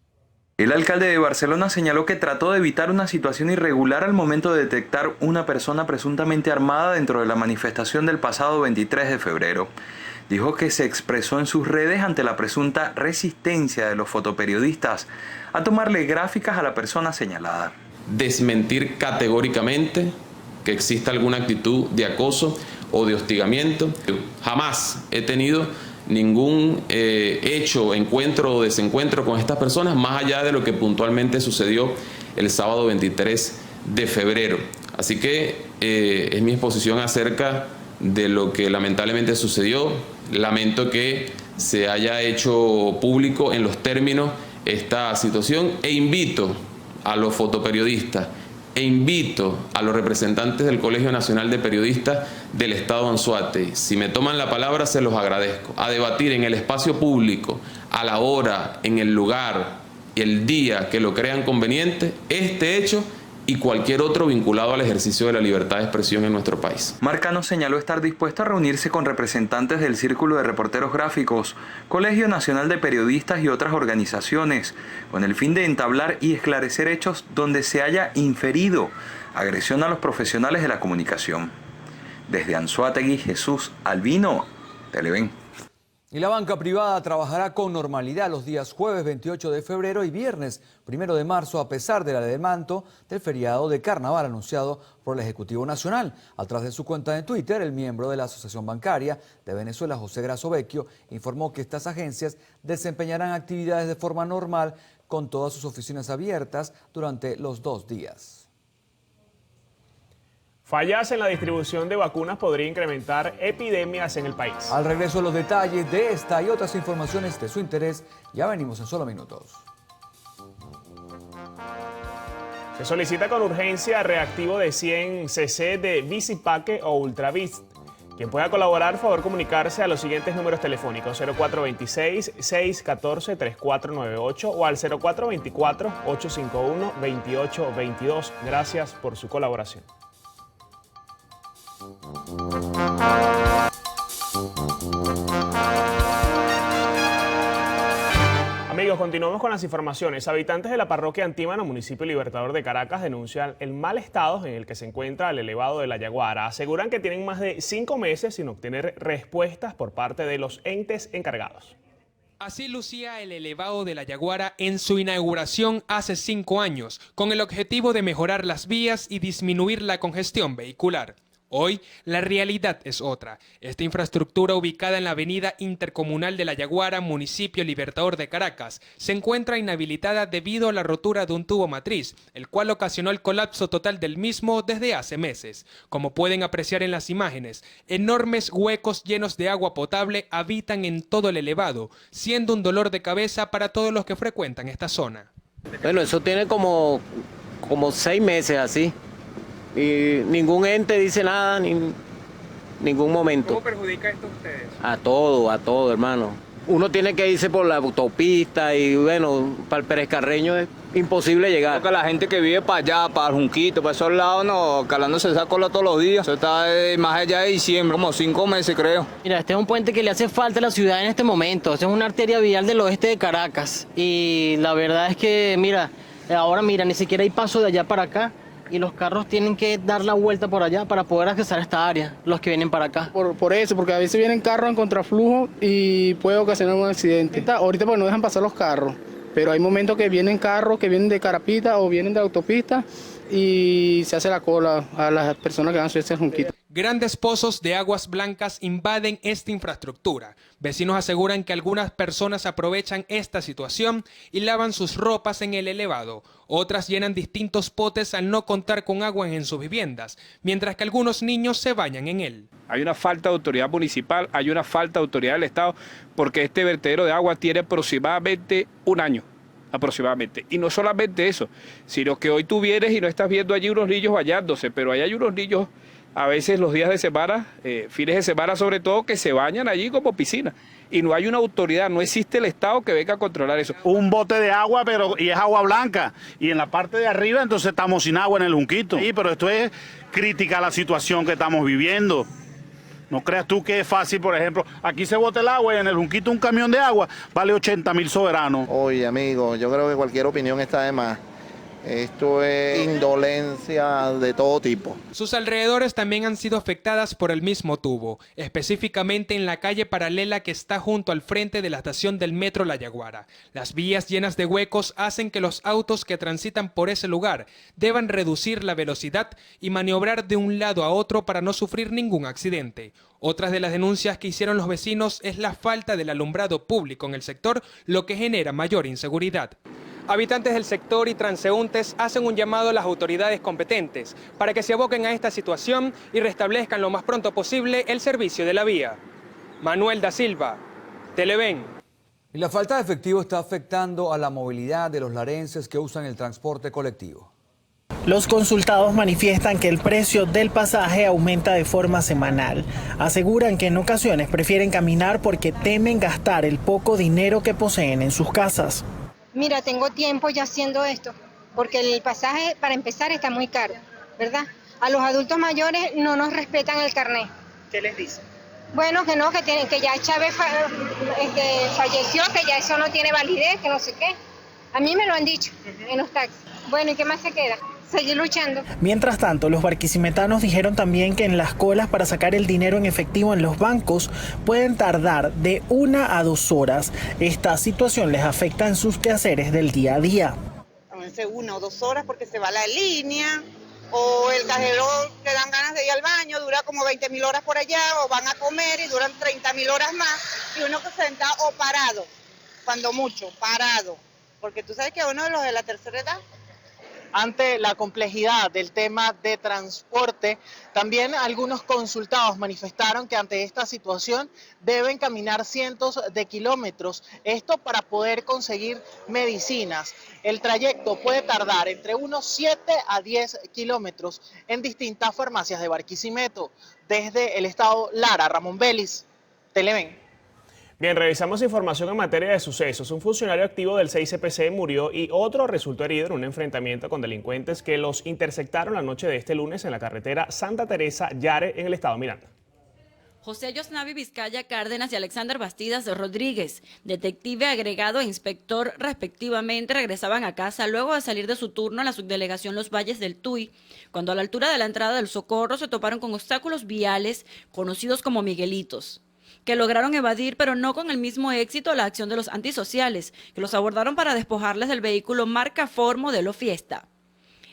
S20: El alcalde de Barcelona señaló que trató de evitar una situación irregular al momento de detectar una persona presuntamente armada dentro de la manifestación del pasado 23 de febrero. Dijo que se expresó en sus redes ante la presunta resistencia de los fotoperiodistas a tomarle gráficas a la persona señalada.
S21: Desmentir categóricamente que exista alguna actitud de acoso o de hostigamiento. Jamás he tenido ningún hecho, encuentro o desencuentro con estas personas, más allá de lo que puntualmente sucedió el sábado 23 de febrero. Así que es mi exposición acerca de lo que lamentablemente sucedió. Lamento que se haya hecho público en los términos esta situación e invito a los fotoperiodistas e invito a los representantes del Colegio Nacional de Periodistas del Estado Anzoátegui, si me toman la palabra se los agradezco, a debatir en el espacio público, a la hora, en el lugar, el día que lo crean conveniente, este hecho y cualquier otro vinculado al ejercicio de la libertad de expresión en nuestro país.
S20: Marcano señaló estar dispuesto a reunirse con representantes del Círculo de Reporteros Gráficos, Colegio Nacional de Periodistas y otras organizaciones, con el fin de entablar y esclarecer hechos donde se haya inferido agresión a los profesionales de la comunicación. Desde Anzoátegui, Jesús Albino, Televen.
S10: Y la banca privada trabajará con normalidad los días jueves 28 de febrero y viernes 1 de marzo, a pesar del adelanto del feriado de carnaval anunciado por el Ejecutivo Nacional. A través de su cuenta de Twitter, el miembro de la Asociación Bancaria de Venezuela, José Grasso-Vecchio, informó que estas agencias desempeñarán actividades de forma normal con todas sus oficinas abiertas durante los 2 días.
S11: Fallas en la distribución de vacunas podría incrementar epidemias en el país.
S10: Al regreso, los detalles de esta y otras informaciones de su interés. Ya venimos en solo minutos.
S11: Se solicita con urgencia reactivo de 100 cc de Visipaque o Ultravist. Quien pueda colaborar, favor comunicarse a los siguientes números telefónicos: 0426-614-3498 o al 0424-851-2822. Gracias por su colaboración. Amigos, continuamos con las informaciones. Habitantes de la parroquia Antímano, municipio Libertador de Caracas, denuncian el mal estado en el que se encuentra el elevado de la Yaguara. Aseguran que tienen más de 5 meses sin obtener respuestas por parte de los entes encargados.
S22: Así lucía el elevado de la Yaguara en su inauguración hace 5 años, con el objetivo de mejorar las vías y disminuir la congestión vehicular. Hoy, la realidad es otra. Esta infraestructura, ubicada en la avenida intercomunal de La Yaguara, municipio Libertador de Caracas, se encuentra inhabilitada debido a la rotura de un tubo matriz, el cual ocasionó el colapso total del mismo desde hace meses. Como pueden apreciar en las imágenes, enormes huecos llenos de agua potable habitan en todo el elevado, siendo un dolor de cabeza para todos los que frecuentan esta zona.
S23: Bueno, eso tiene como 6 meses así. Y ningún ente dice nada, ningún momento.
S22: ¿Cómo perjudica esto a ustedes?
S23: A todo, hermano. Uno tiene que irse por la autopista y bueno, para el Pérez Carreño es imposible llegar.
S24: Porque la gente que vive para allá, para el Junquito, para esos lados, no, calándose esa cola todos los días. Eso está más allá de diciembre, como 5 meses creo.
S25: Mira, este es un puente que le hace falta a la ciudad en este momento. Esta es una arteria vial del oeste de Caracas. Y la verdad es que, mira, ahora ni siquiera hay paso de allá para acá. Y los carros tienen que dar la vuelta por allá para poder accesar a esta área, los que vienen para acá.
S26: Por eso, porque a veces vienen carros en contraflujo y puede ocasionar un accidente. Ahorita pues no dejan pasar los carros, pero hay momentos que vienen carros que vienen de Carapita o vienen de autopista y se hace la cola a las personas que van a subirse al Junquito.
S22: Grandes pozos de aguas blancas invaden esta infraestructura. Vecinos aseguran que algunas personas aprovechan esta situación y lavan sus ropas en el elevado. Otras llenan distintos potes al no contar con agua en sus viviendas, mientras que algunos niños se bañan en él.
S1: Hay una falta de autoridad municipal, hay una falta de autoridad del Estado, porque este vertedero de agua tiene aproximadamente un año. Aproximadamente. Y no solamente eso, sino que hoy tú vienes y no estás viendo allí unos niños bañándose, pero ahí hay unos niños, a veces los días de semana, fines de semana sobre todo, que se bañan allí como piscina. Y no hay una autoridad, no existe el Estado que venga a controlar eso.
S2: Un bote de agua, y es agua blanca. Y en la parte de arriba, entonces estamos sin agua en el Junquito. Sí, pero esto es crítica la situación que estamos viviendo. No creas tú que es fácil, por ejemplo, aquí se bota el agua y en el Junquito un camión de agua vale 80.000 soberanos.
S6: Oye, amigo, yo creo que cualquier opinión está de más. Esto es indolencia de todo tipo.
S22: Sus alrededores también han sido afectadas por el mismo tubo, específicamente en la calle paralela que está junto al frente de la estación del metro La Yaguara. Las vías llenas de huecos hacen que los autos que transitan por ese lugar deban reducir la velocidad y maniobrar de un lado a otro para no sufrir ningún accidente. Otras de las denuncias que hicieron los vecinos es la falta del alumbrado público en el sector, lo que genera mayor inseguridad. Habitantes del sector y transeúntes hacen un llamado a las autoridades competentes para que se aboquen a esta situación y restablezcan lo más pronto posible el servicio de la vía. Manuel da Silva, Televen.
S10: Y la falta de efectivo está afectando a la movilidad de los larenses que usan el transporte colectivo.
S7: Los consultados manifiestan que el precio del pasaje aumenta de forma semanal. Aseguran que en ocasiones prefieren caminar porque temen gastar el poco dinero que poseen en sus casas.
S8: Mira, tengo tiempo ya haciendo esto, porque el pasaje para empezar está muy caro, ¿verdad? A los adultos mayores no nos respetan el carnet.
S7: ¿Qué les dicen?
S8: Bueno, que no, que ya Chávez falleció, que ya eso no tiene validez, que no sé qué. A mí me lo han dicho en los taxis. Bueno, ¿y qué más se queda? Seguir luchando.
S7: Mientras tanto, los barquisimetanos dijeron también que en las colas para sacar el dinero en efectivo en los bancos pueden tardar de 1 a 2 horas. Esta situación les afecta en sus quehaceres del día a día.
S9: A veces 1 o 2 horas porque se va la línea, o el cajero le dan ganas de ir al baño, dura como 20.000 horas por allá, o van a comer y duran 30.000 horas más, y uno que sentado o parado, cuando mucho, parado, porque tú sabes que uno de los de la tercera edad.
S7: Ante la complejidad del tema de transporte, también algunos consultados manifestaron que ante esta situación deben caminar cientos de kilómetros, esto para poder conseguir medicinas. El trayecto puede tardar entre unos 7 a 10 kilómetros en distintas farmacias de Barquisimeto. Desde el estado Lara, Ramón Vélez, Televen.
S11: Bien, revisamos información en materia de sucesos. Un funcionario activo del CICPC murió y otro resultó herido en un enfrentamiento con delincuentes que los interceptaron la noche de este lunes en la carretera Santa Teresa-Yare en el estado Miranda.
S27: José Yosnavi Vizcaya Cárdenas y Alexander Bastidas Rodríguez, detective agregado e inspector respectivamente, regresaban a casa luego de salir de su turno en la subdelegación Los Valles del Tuy, cuando a la altura de la entrada del Socorro se toparon con obstáculos viales conocidos como Miguelitos, que lograron evadir, pero no con el mismo éxito, la acción de los antisociales, que los abordaron para despojarles del vehículo marca Ford modelo Fiesta.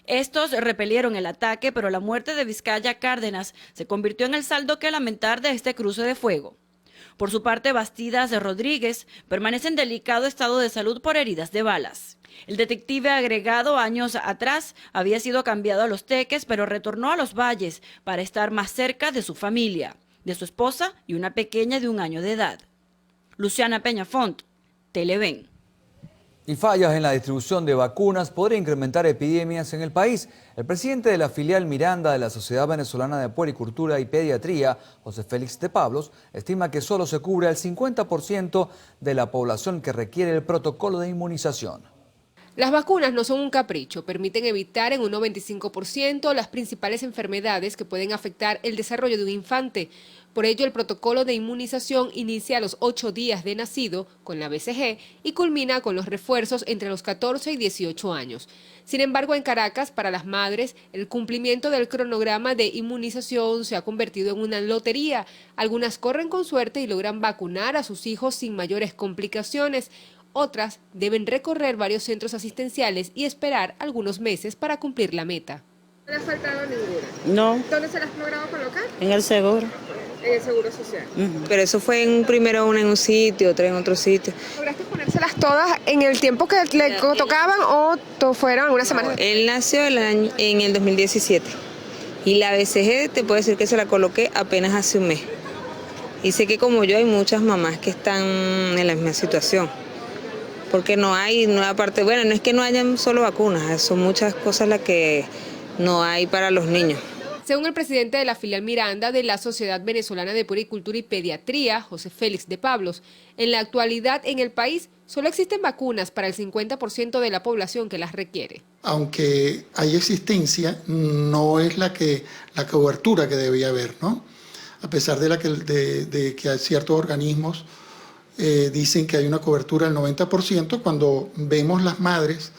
S27: Estos repelieron el ataque, pero la muerte de Vizcaya Cárdenas se convirtió en el saldo que lamentar de este cruce de fuego. Por su parte, Bastidas Rodríguez permanece en delicado estado de salud por heridas de balas. El detective agregado años atrás había sido cambiado a Los Teques, pero retornó a Los Valles para estar más cerca de su familia, de su esposa y una pequeña de 1 año de edad. Luciana Peñafont, Televen.
S10: Y fallas en la distribución de vacunas podrían incrementar epidemias en el país. El presidente de la filial Miranda de la Sociedad Venezolana de Puericultura y Pediatría, José Félix de Pablos, estima que solo se cubre el 50% de la población que requiere el protocolo de inmunización.
S28: Las vacunas no son un capricho, permiten evitar en un 95% las principales enfermedades que pueden afectar el desarrollo de un infante. Por ello, el protocolo de inmunización inicia a los 8 días de nacido con la BCG y culmina con los refuerzos entre los 14 y 18 años. Sin embargo, en Caracas, para las madres, el cumplimiento del cronograma de inmunización se ha convertido en una lotería. Algunas corren con suerte y logran vacunar a sus hijos sin mayores complicaciones. Otras deben recorrer varios centros asistenciales y esperar algunos meses para cumplir la meta. ¿No le ha faltado ninguna?
S3: No.
S28: ¿Dónde se las has logrado colocar?
S3: En el seguro.
S28: En el Seguro Social.
S4: Pero eso fue primero una en un sitio, otra en otro sitio.
S28: ¿Lograste ponérselas todas en el tiempo que le tocaban o fueron una semana?
S4: Él nació en el 2017 y la BCG te puedo decir que se la coloqué apenas hace un mes. Y sé que como yo hay muchas mamás que están en la misma situación. Porque no hay, aparte, bueno, no es que no hayan solo vacunas, son muchas cosas las que no hay para los niños.
S28: Según el presidente de la filial Miranda de la Sociedad Venezolana de Puericultura y Pediatría, José Félix de Pablos, en la actualidad en el país solo existen vacunas para el 50% de la población que las requiere.
S5: Aunque hay existencia, no es la cobertura que debía haber, ¿no? A pesar de que hay ciertos organismos dicen que hay una cobertura del 90%, cuando vemos las madres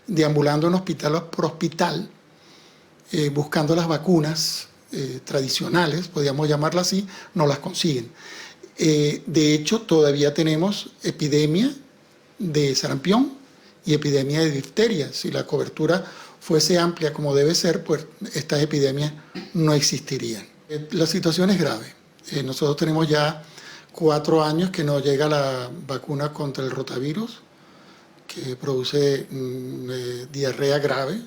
S5: deambulando en hospital por hospital, buscando las vacunas tradicionales, podríamos llamarlas así, no las consiguen. De hecho, todavía tenemos epidemia de sarampión y epidemia de difteria. Si la cobertura fuese amplia como debe ser, pues estas epidemias no existirían. La situación es grave. Nosotros tenemos ya 4 años que no llega la vacuna contra el rotavirus, que produce diarrea grave,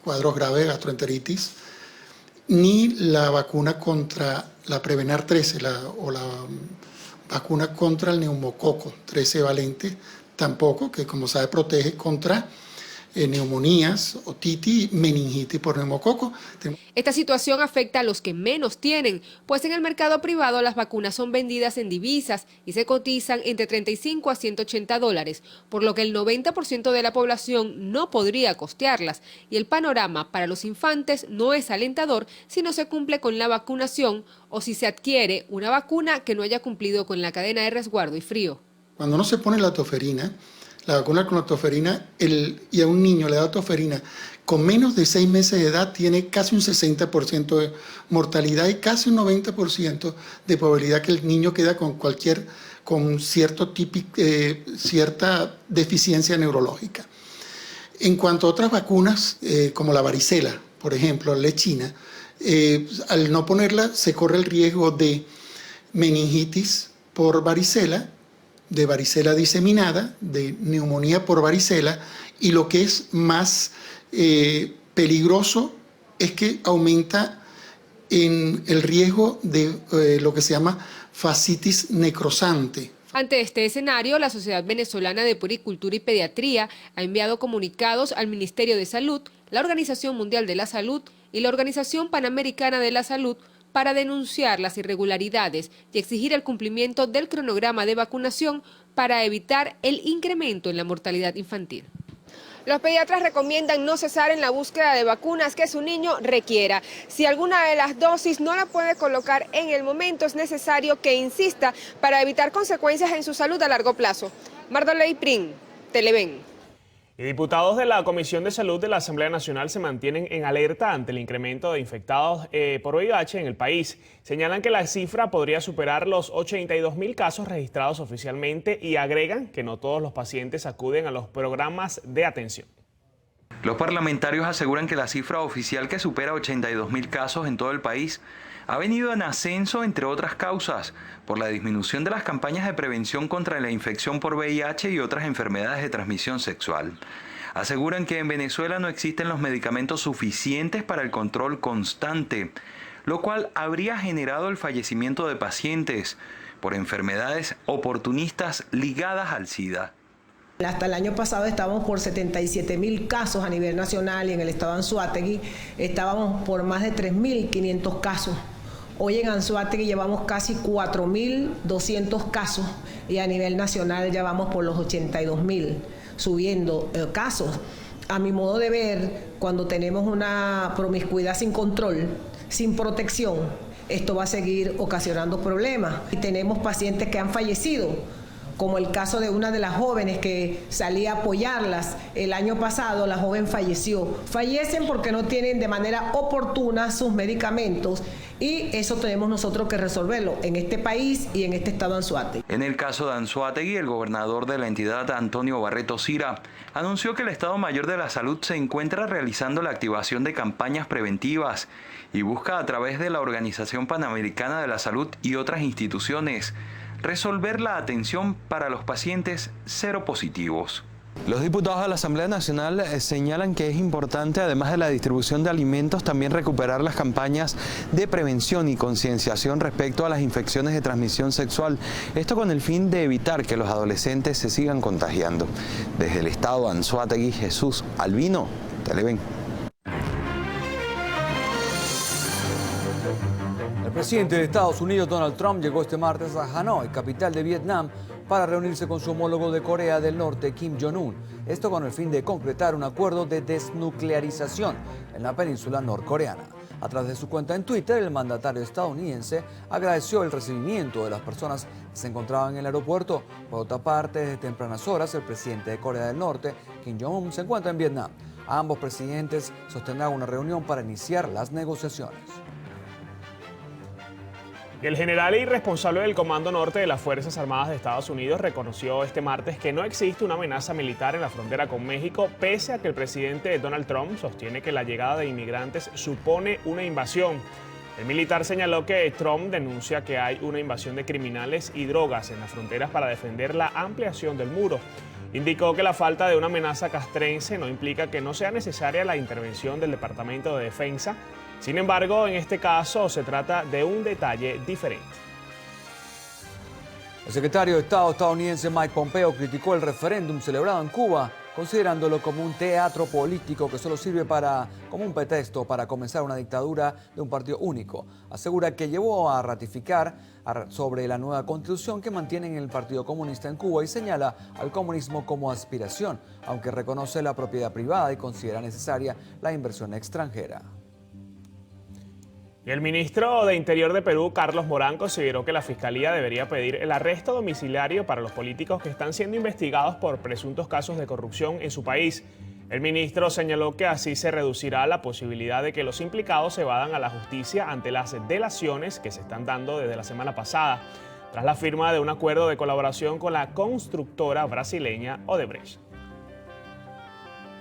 S5: cuadros graves de gastroenteritis, ni la vacuna contra la Prevenar 13 o la vacuna contra el neumococo 13 valente, tampoco, que como sabe protege contra neumonías, otitis, meningitis por neumococo.
S28: Esta situación afecta a los que menos tienen, pues en el mercado privado las vacunas son vendidas en divisas y se cotizan entre 35 a 180 dólares, por lo que el 90% de la población no podría costearlas y el panorama para los infantes no es alentador si no se cumple con la vacunación o si se adquiere una vacuna que no haya cumplido con la cadena de resguardo y frío.
S5: Cuando no se pone la toferina, la vacuna con la toferina, y a un niño le da toferina con menos de 6 meses de edad, tiene casi un 60% de mortalidad y casi un 90% de probabilidad que el niño queda con cierta deficiencia neurológica. En cuanto a otras vacunas, como la varicela, por ejemplo, la lechina, al no ponerla se corre el riesgo de meningitis por varicela, de varicela diseminada, de neumonía por varicela, y lo que es más peligroso es que aumenta en el riesgo de lo que se llama fascitis necrosante.
S28: Ante este escenario, la Sociedad Venezolana de Puericultura y Pediatría ha enviado comunicados al Ministerio de Salud, la Organización Mundial de la Salud y la Organización Panamericana de la Salud para denunciar las irregularidades y exigir el cumplimiento del cronograma de vacunación para evitar el incremento en la mortalidad infantil. Los pediatras recomiendan no cesar en la búsqueda de vacunas que su niño requiera. Si alguna de las dosis no la puede colocar en el momento, es necesario que insista para evitar consecuencias en su salud a largo plazo. Mardoley Prin, Televen.
S11: Y diputados de la Comisión de Salud de la Asamblea Nacional se mantienen en alerta ante el incremento de infectados por VIH en el país. Señalan que la cifra podría superar los 82.000 casos registrados oficialmente y agregan que no todos los pacientes acuden a los programas de atención.
S20: Los parlamentarios aseguran que la cifra oficial, que supera 82.000 casos en todo el país, ha venido en ascenso, entre otras causas, por la disminución de las campañas de prevención contra la infección por VIH y otras enfermedades de transmisión sexual. Aseguran que en Venezuela no existen los medicamentos suficientes para el control constante, lo cual habría generado el fallecimiento de pacientes por enfermedades oportunistas ligadas al SIDA.
S12: Hasta el año pasado estábamos por 77.000 casos a nivel nacional y en el estado de Anzoátegui estábamos por más de 3.500 casos. Hoy en Anzoátegui llevamos casi 4.200 casos y a nivel nacional ya vamos por los 82.000, subiendo casos. A mi modo de ver, cuando tenemos una promiscuidad sin control, sin protección, esto va a seguir ocasionando problemas. Y tenemos pacientes que han fallecido como el caso de una de las jóvenes que salía a apoyarlas el año pasado, la joven falleció. Fallecen porque no tienen de manera oportuna sus medicamentos y eso tenemos nosotros que resolverlo en este país y en este estado Anzoátegui.
S20: En el caso de Anzoátegui, el gobernador de la entidad, Antonio Barreto Sira, anunció que el Estado Mayor de la Salud se encuentra realizando la activación de campañas preventivas y busca a través de la Organización Panamericana de la Salud y otras instituciones resolver la atención para los pacientes seropositivos. Los diputados de la Asamblea Nacional señalan que es importante, además de la distribución de alimentos, también recuperar las campañas de prevención y concienciación respecto a las infecciones de transmisión sexual. Esto con el fin de evitar que los adolescentes se sigan contagiando. Desde el estado de Anzoátegui, Jesús Albino, Televen.
S10: El presidente de Estados Unidos, Donald Trump, llegó este martes a Hanoi, capital de Vietnam, para reunirse con su homólogo de Corea del Norte, Kim Jong-un. Esto con el fin de concretar un acuerdo de desnuclearización en la península norcoreana. A través de su cuenta en Twitter, el mandatario estadounidense agradeció el recibimiento de las personas que se encontraban en el aeropuerto. Por otra parte, desde tempranas horas, el presidente de Corea del Norte, Kim Jong-un, se encuentra en Vietnam. Ambos presidentes sostendrán una reunión para iniciar las negociaciones.
S11: El general y responsable del Comando Norte de las Fuerzas Armadas de Estados Unidos reconoció este martes que no existe una amenaza militar en la frontera con México, pese a que el presidente Donald Trump sostiene que la llegada de inmigrantes supone una invasión. El militar señaló que Trump denuncia que hay una invasión de criminales y drogas en las fronteras para defender la ampliación del muro. Indicó que la falta de una amenaza castrense no implica que no sea necesaria la intervención del Departamento de Defensa. Sin embargo, en este caso se trata de un detalle diferente.
S10: El secretario de Estado estadounidense Mike Pompeo criticó el referéndum celebrado en Cuba, considerándolo como un teatro político que solo sirve como un pretexto para comenzar una dictadura de un partido único. Asegura que llevó a ratificar sobre la nueva constitución que mantienen el Partido Comunista en Cuba y señala al comunismo como aspiración, aunque reconoce la propiedad privada y considera necesaria la inversión extranjera.
S11: El ministro de Interior de Perú, Carlos Morán, consideró que la Fiscalía debería pedir el arresto domiciliario para los políticos que están siendo investigados por presuntos casos de corrupción en su país. El ministro señaló que así se reducirá la posibilidad de que los implicados se evadan a la justicia ante las delaciones que se están dando desde la semana pasada, tras la firma de un acuerdo de colaboración con la constructora brasileña Odebrecht.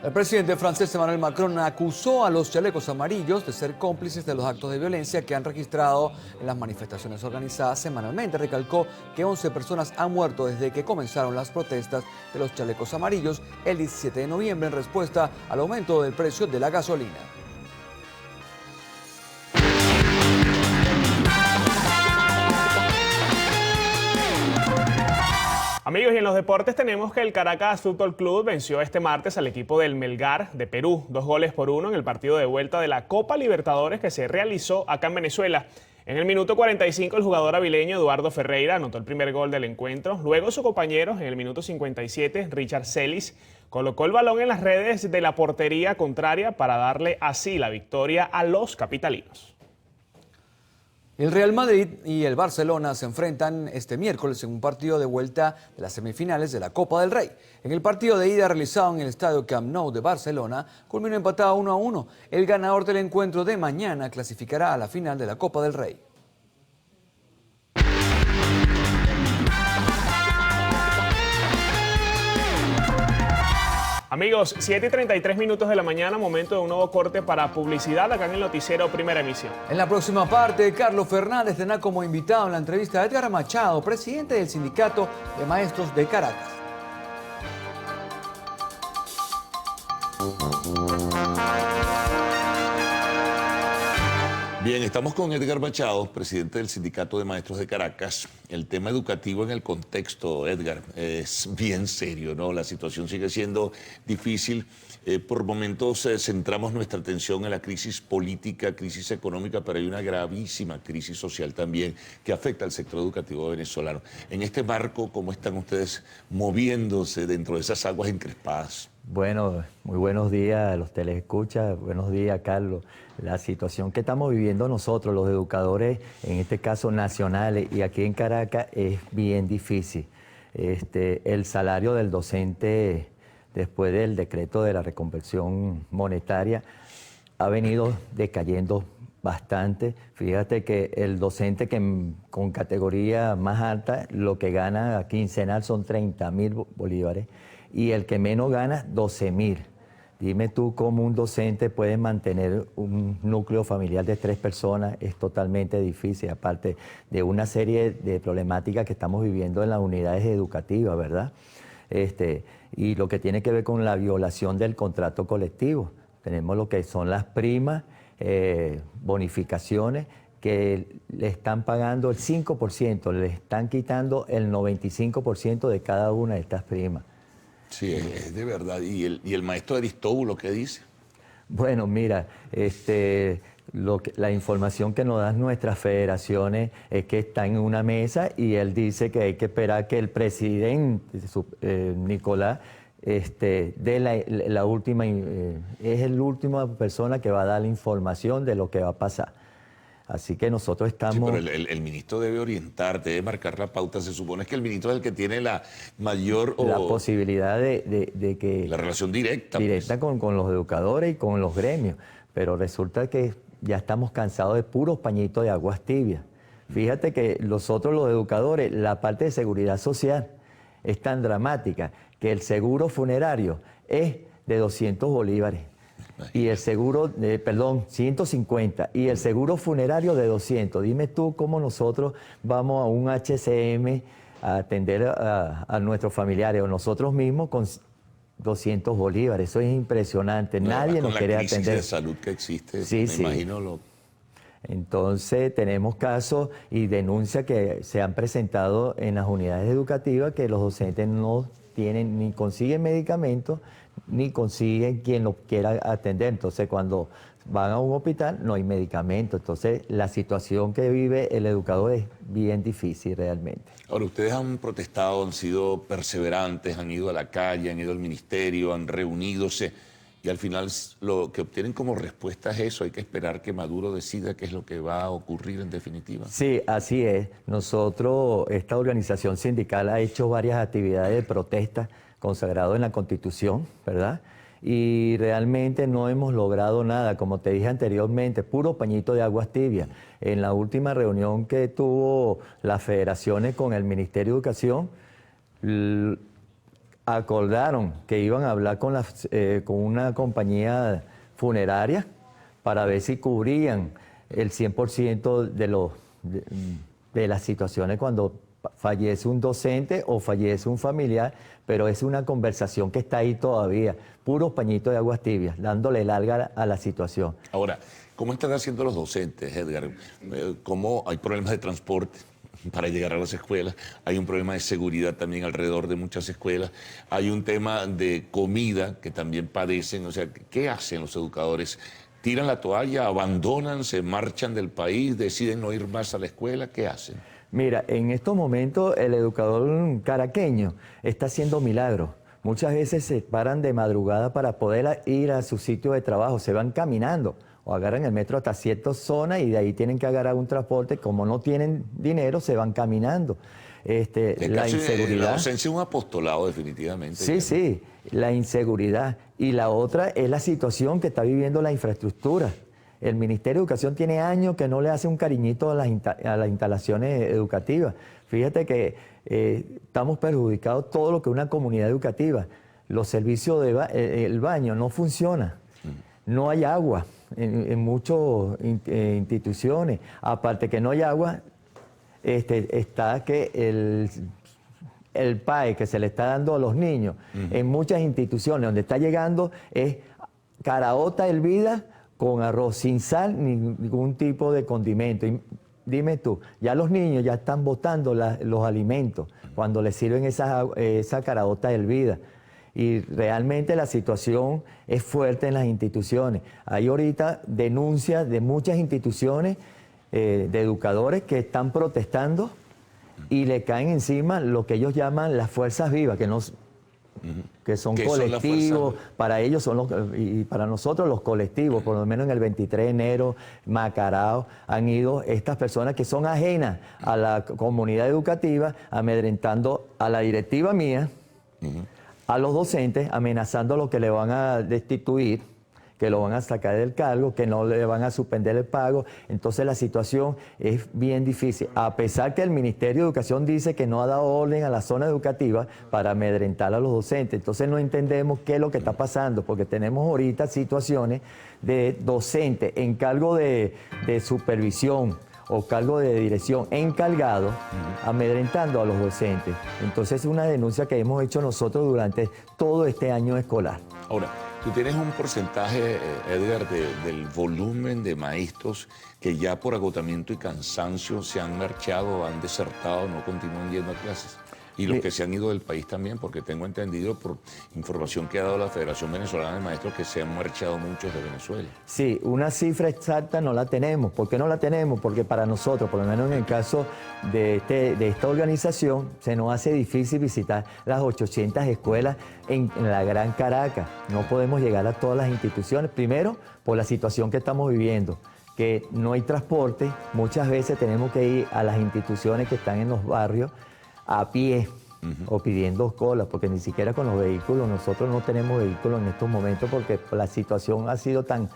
S10: El presidente francés Emmanuel Macron acusó a los chalecos amarillos de ser cómplices de los actos de violencia que han registrado en las manifestaciones organizadas semanalmente. Recalcó que 11 personas han muerto desde que comenzaron las protestas de los chalecos amarillos el 17 de noviembre en respuesta al aumento del precio de la gasolina.
S11: Amigos, y en los deportes tenemos que el Caracas Fútbol Club venció este martes al equipo del Melgar de Perú, 2-1 en el partido de vuelta de la Copa Libertadores que se realizó acá en Venezuela. En el minuto 45 el jugador avileño Eduardo Ferreira anotó el primer gol del encuentro. Luego su compañero en el minuto 57, Richard Celis, colocó el balón en las redes de la portería contraria para darle así la victoria a los capitalinos.
S10: El Real Madrid y el Barcelona se enfrentan este miércoles en un partido de vuelta de las semifinales de la Copa del Rey. En el partido de ida realizado en el estadio Camp Nou de Barcelona, culminó empatado 1-1. El ganador del encuentro de mañana clasificará a la final de la Copa del Rey.
S11: Amigos, 7:33 de la mañana, momento de un nuevo corte para publicidad acá en el noticiero Primera Emisión.
S10: En la próxima parte, Carlos Fernández tendrá como invitado en la entrevista a Edgar Machado, presidente del Sindicato de Maestros de Caracas.
S3: Bien, estamos con Edgar Machado, presidente del Sindicato de Maestros de Caracas. El tema educativo en el contexto, Edgar, es bien serio, ¿no? La situación sigue siendo difícil. Por momentos centramos nuestra atención en la crisis política, crisis económica, pero hay una gravísima crisis social también que afecta al sector educativo venezolano. En este marco, ¿cómo están ustedes moviéndose dentro de esas aguas encrespadas?
S13: Bueno, muy buenos días a los telescuchas, buenos días, Carlos. La situación que estamos viviendo nosotros, los educadores, en este caso nacionales y aquí en Caracas, es bien difícil. El salario del docente, después del decreto de la reconversión monetaria, ha venido decayendo bastante. Fíjate que el docente con categoría más alta, lo que gana quincenal son 30.000 bolívares y el que menos gana 12.000. Dime tú cómo un docente puede mantener un núcleo familiar de 3 personas, es totalmente difícil, aparte de una serie de problemáticas que estamos viviendo en las unidades educativas, ¿verdad? Y lo que tiene que ver con la violación del contrato colectivo. Tenemos lo que son las primas, bonificaciones, que le están pagando el 5%, le están quitando el 95% de cada una de estas primas.
S3: Sí, es de verdad. ¿Y el maestro Aristóbulo qué dice?
S13: Bueno, mira, la información que nos dan nuestras federaciones es que está en una mesa y él dice que hay que esperar que el presidente, Nicolás, de la última, es la última persona que va a dar la información de lo que va a pasar. Así que nosotros estamos...
S3: Sí, pero el ministro debe orientar, debe marcar la pauta. Se supone que el ministro es el que tiene la mayor...
S13: La posibilidad de que...
S3: La relación directa.
S13: Directa
S3: pues.
S13: con los educadores y con los gremios. Pero resulta que ya estamos cansados de puros pañitos de aguas tibias. Fíjate que nosotros los educadores, la parte de seguridad social es tan dramática que el seguro funerario es de 200 bolívares. Y el seguro, 150, y el seguro funerario de 200. Dime tú cómo nosotros vamos a un HCM a atender a nuestros familiares o nosotros mismos con 200 bolívares. Eso es impresionante. Nadie nos quiere atender.
S3: Con la crisis de salud que existe,
S13: sí,
S3: me imagino lo...
S13: Entonces tenemos casos y denuncias que se han presentado en las unidades educativas que los docentes no tienen ni consiguen medicamentos ni consiguen quien los quiera atender. Entonces cuando van a un hospital no hay medicamentos. Entonces la situación que vive el educador es bien difícil realmente.
S3: Ahora, ustedes han protestado, han sido perseverantes, han ido a la calle, han ido al ministerio, han reunidose y al final lo que obtienen como respuesta es eso. Hay que esperar que Maduro decida qué es lo que va a ocurrir en definitiva.
S13: Sí, así es. Nosotros, esta organización sindical ha hecho varias actividades de protesta consagrado en la Constitución, ¿verdad? Y realmente no hemos logrado nada, como te dije anteriormente, puro pañito de aguas tibias. En la última reunión que tuvo las federaciones con el Ministerio de Educación, acordaron que iban a hablar con una compañía funeraria para ver si cubrían el 100% de las situaciones cuando fallece un docente o fallece un familiar, pero es una conversación que está ahí todavía, puros pañitos de aguas tibias, dándole larga a la situación.
S3: Ahora, ¿cómo están haciendo los docentes, Edgar? ¿Cómo hay problemas de transporte para llegar a las escuelas? Hay un problema de seguridad también alrededor de muchas escuelas. Hay un tema de comida que también padecen. O sea, ¿qué hacen los educadores? ¿Tiran la toalla, abandonan, se marchan del país, deciden no ir más a la escuela? ¿Qué hacen?
S13: Mira, en estos momentos el educador caraqueño está haciendo milagros. Muchas veces se paran de madrugada para poder ir a su sitio de trabajo, se van caminando o agarran el metro hasta cierta zona y de ahí tienen que agarrar un transporte. Como no tienen dinero, se van caminando. La inseguridad.
S3: La docencia es un apostolado, definitivamente.
S13: Sí, sí, la inseguridad. Y la otra es la situación que está viviendo la infraestructura. El Ministerio de Educación tiene años que no le hace un cariñito a las instalaciones educativas. Fíjate que estamos perjudicados todo lo que es una comunidad educativa. Los servicios el baño no funciona. No hay agua en muchas instituciones. Aparte que no hay agua, está que el PAE que se le está dando a los niños en muchas instituciones donde está llegando es caraota hervida con arroz, sin sal, ni ningún tipo de condimento. Y dime tú, ya los niños ya están botando los alimentos cuando les sirven esa caraota hervida. Y realmente la situación es fuerte en las instituciones. Hay ahorita denuncias de muchas instituciones de educadores que están protestando y le caen encima lo que ellos llaman las fuerzas vivas, que que son
S3: ¿Qué son las
S13: colectivos,
S3: fuerzas?
S13: para ellos son los, y para nosotros los colectivos, por lo menos en el 23 de enero, Macarao, han ido estas personas que son ajenas a la comunidad educativa, amedrentando a la directiva mía, a los docentes, amenazando a los que le van a destituir, que lo van a sacar del cargo, que no le van a suspender el pago. Entonces la situación es bien difícil. A pesar que el Ministerio de Educación dice que no ha dado orden a la zona educativa para amedrentar a los docentes. Entonces no entendemos qué es lo que está pasando, porque tenemos ahorita situaciones de docentes en cargo de supervisión o cargo de dirección encargado, amedrentando a los docentes. Entonces es una denuncia que hemos hecho nosotros durante todo este año escolar.
S3: Ahora, tú tienes un porcentaje, Edgar, del volumen de maestros que ya por agotamiento y cansancio se han marchado, han desertado, no continúan yendo a clases. Y los que se han ido del país también, porque tengo entendido por información que ha dado la Federación Venezolana de Maestros que se han marchado muchos de Venezuela.
S13: Sí, una cifra exacta no la tenemos. ¿Por qué no la tenemos? Porque para nosotros, por lo menos en el caso de esta organización, se nos hace difícil visitar las 800 escuelas en la Gran Caracas. No podemos llegar a todas las instituciones. Primero, por la situación que estamos viviendo, que no hay transporte. Muchas veces tenemos que ir a las instituciones que están en los barrios a pie o pidiendo colas, porque ni siquiera con los vehículos, nosotros no tenemos vehículos en estos momentos porque la situación ha sido tan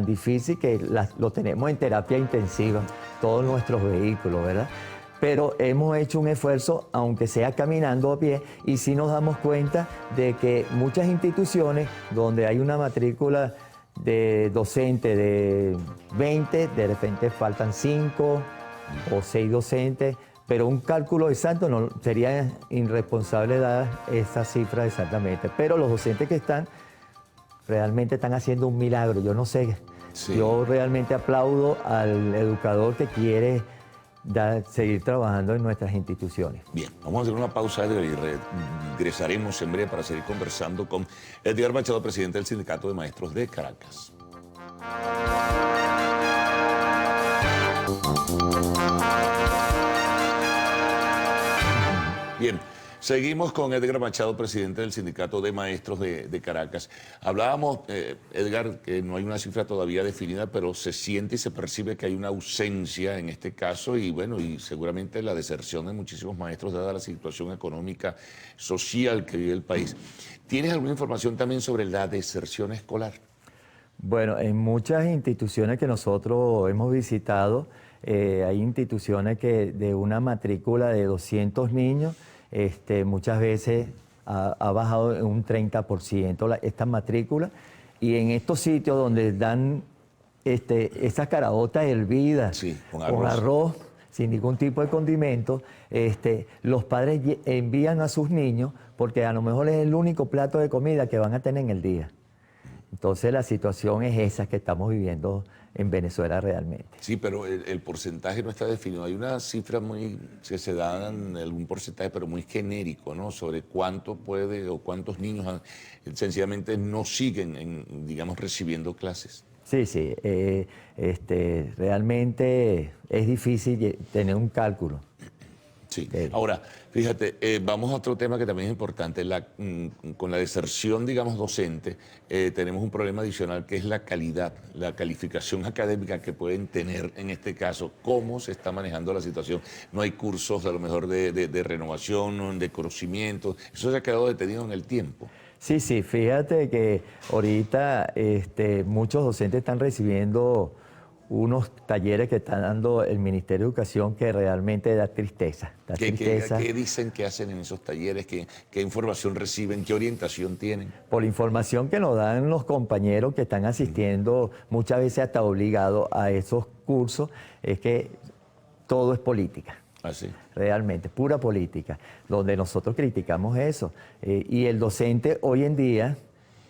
S13: difícil que lo tenemos en terapia intensiva, todos nuestros vehículos, ¿verdad? Pero hemos hecho un esfuerzo, aunque sea caminando a pie, y sí nos damos cuenta de que muchas instituciones donde hay una matrícula de docentes de 20, de repente faltan 5 o 6 docentes, pero un cálculo exacto no sería irresponsable dar esa cifra exactamente. Pero los docentes que están, realmente están haciendo un milagro. Yo no sé, yo realmente aplaudo al educador que quiere seguir trabajando en nuestras instituciones.
S3: Bien, vamos a hacer una pausa, Edgar, y regresaremos en breve para seguir conversando con Edgar Machado, presidente del Sindicato de Maestros de Caracas. Bien, seguimos con Edgar Machado, presidente del Sindicato de Maestros de Caracas. Hablábamos, Edgar, que no hay una cifra todavía definida, pero se siente y se percibe que hay una ausencia en este caso y bueno, y seguramente la deserción de muchísimos maestros dada la situación económica, social que vive el país. ¿Tienes alguna información también sobre la deserción escolar?
S13: Bueno, en muchas instituciones que nosotros hemos visitado, hay instituciones que de una matrícula de 200 niños, muchas veces ha bajado en un 30% esta matrícula, y en estos sitios donde dan esas caraotas hervidas con arroz sin ningún tipo de condimento, los padres envían a sus niños porque a lo mejor es el único plato de comida que van a tener en el día. Entonces la situación es esa que estamos viviendo en Venezuela realmente.
S3: Sí, pero el porcentaje no está definido. Hay una cifra que se da en algún porcentaje, pero muy genérico, ¿no? Sobre cuánto puede o cuántos niños sencillamente no siguen, digamos, recibiendo clases.
S13: Sí, sí. Realmente es difícil tener un cálculo.
S3: Sí. Ahora, fíjate, vamos a otro tema que también es importante. Con la deserción, digamos, docente, tenemos un problema adicional que es la calidad, la calificación académica que pueden tener en este caso. ¿Cómo se está manejando la situación? No hay cursos a lo mejor de renovación, de conocimiento. Eso se ha quedado detenido en el tiempo.
S13: Sí, sí. Fíjate que ahorita muchos docentes están recibiendo unos talleres que está dando el Ministerio de Educación que realmente da tristeza.
S3: ¿Qué dicen que hacen en esos talleres? ¿Qué información reciben? ¿Qué orientación tienen?
S13: Por la información que nos dan los compañeros que están asistiendo, muchas veces hasta obligados a esos cursos, es que todo es política.
S3: ¿Ah, sí?
S13: Realmente, pura política, donde nosotros criticamos eso. Y el docente hoy en día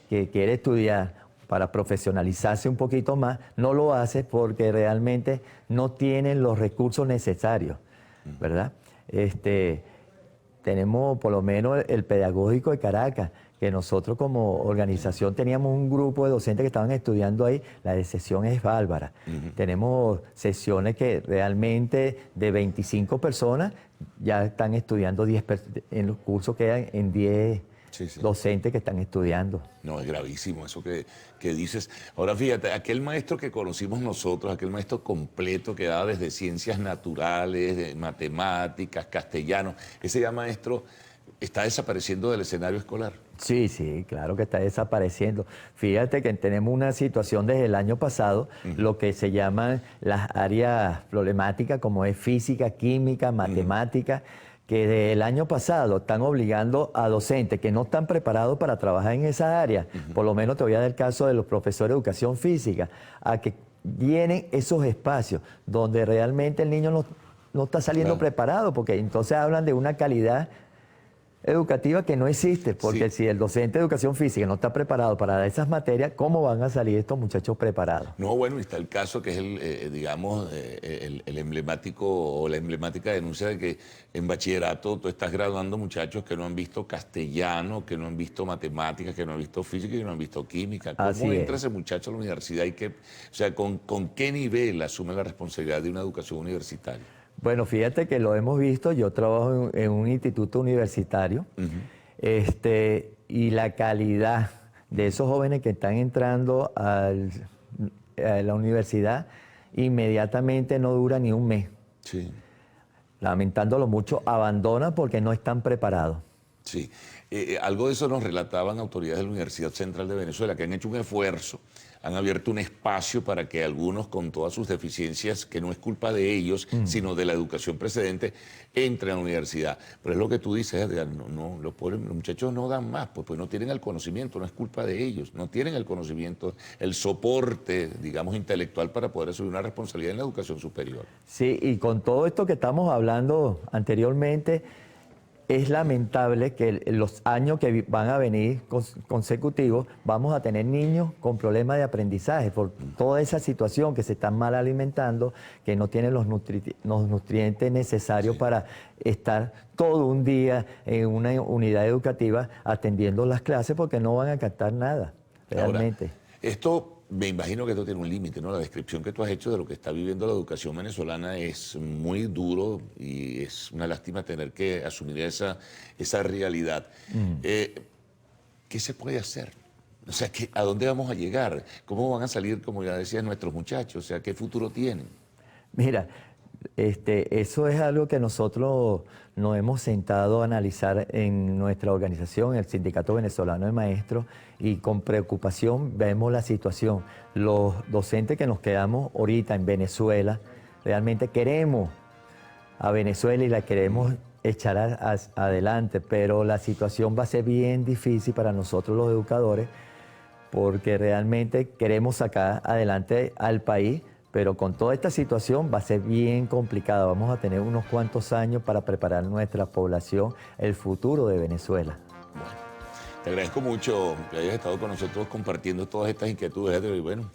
S13: que quiere estudiar para profesionalizarse un poquito más, no lo hace porque realmente no tienen los recursos necesarios, ¿verdad? Tenemos por lo menos el Pedagógico de Caracas, que nosotros como organización teníamos un grupo de docentes que estaban estudiando ahí, la deserción es bárbara. Tenemos sesiones que realmente de 25 personas ya están estudiando 10, en los cursos quedan en 10 docentes que están estudiando.
S3: No, es gravísimo eso que dices. Ahora fíjate, aquel maestro que conocimos nosotros, aquel maestro completo que daba desde ciencias naturales, de matemáticas, castellano, ese ya maestro está desapareciendo del escenario escolar.
S13: Sí, sí, claro que está desapareciendo. Fíjate que tenemos una situación desde el año pasado, lo que se llaman las áreas problemáticas, como es física, química, matemática, que desde el año pasado están obligando a docentes que no están preparados para trabajar en esas áreas, por lo menos te voy a dar el caso de los profesores de educación física, a que llenen esos espacios donde realmente el niño no está saliendo preparado, porque entonces hablan de una calidad educativa que no existe, porque si el docente de educación física no está preparado para dar esas materias, ¿cómo van a salir estos muchachos preparados?
S3: No, bueno, está el caso que es el emblemático o la emblemática denuncia de que en bachillerato tú estás graduando muchachos que no han visto castellano, que no han visto matemáticas, que no han visto física y que no han visto química. ¿Cómo entra ese muchacho a la universidad? O sea, ¿con qué nivel asume la responsabilidad de una educación universitaria?
S13: Bueno, fíjate que lo hemos visto, yo trabajo en un instituto universitario, y la calidad de esos jóvenes que están entrando a la universidad inmediatamente no dura ni un mes.
S3: Sí.
S13: Lamentándolo mucho, abandonan porque no están preparados.
S3: Sí, algo de eso nos relataban autoridades de la Universidad Central de Venezuela, que han hecho un esfuerzo, han abierto un espacio para que algunos con todas sus deficiencias, que no es culpa de ellos, sino de la educación precedente, entren a la universidad. Pero es lo que tú dices, Edgar, los muchachos no dan más, pues no tienen el conocimiento, no es culpa de ellos, no tienen el conocimiento, el soporte, digamos, intelectual para poder asumir una responsabilidad en la educación superior.
S13: Sí, y con todo esto que estamos hablando anteriormente, es lamentable que los años que van a venir consecutivos vamos a tener niños con problemas de aprendizaje por toda esa situación que se están mal alimentando, que no tienen los nutrientes necesarios para estar todo un día en una unidad educativa atendiendo las clases porque no van a captar nada realmente.
S3: Ahora, esto... Me imagino que esto tiene un límite, ¿no? La descripción que tú has hecho de lo que está viviendo la educación venezolana es muy duro y es una lástima tener que asumir esa realidad. ¿Qué se puede hacer? O sea, ¿a dónde vamos a llegar? ¿Cómo van a salir, como ya decías, nuestros muchachos? O sea, ¿qué futuro tienen?
S13: Mira, eso es algo que nosotros nos hemos sentado a analizar en nuestra organización, el Sindicato Venezolano de Maestros, y con preocupación vemos la situación. Los docentes que nos quedamos ahorita en Venezuela, realmente queremos a Venezuela y la queremos echar adelante, pero la situación va a ser bien difícil para nosotros los educadores, porque realmente queremos sacar adelante al país, pero con toda esta situación va a ser bien complicado. Vamos a tener unos cuantos años para preparar nuestra población, el futuro de Venezuela.
S3: Bueno, te agradezco mucho que hayas estado con nosotros compartiendo todas estas inquietudes, y bueno,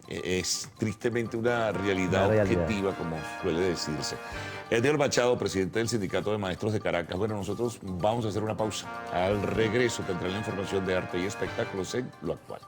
S3: es tristemente una realidad objetiva, como suele decirse. Edgar Machado, presidente del Sindicato de Maestros de Caracas. Bueno, nosotros vamos a hacer una pausa. Al regreso tendrán la información de arte y espectáculos en Lo Actual.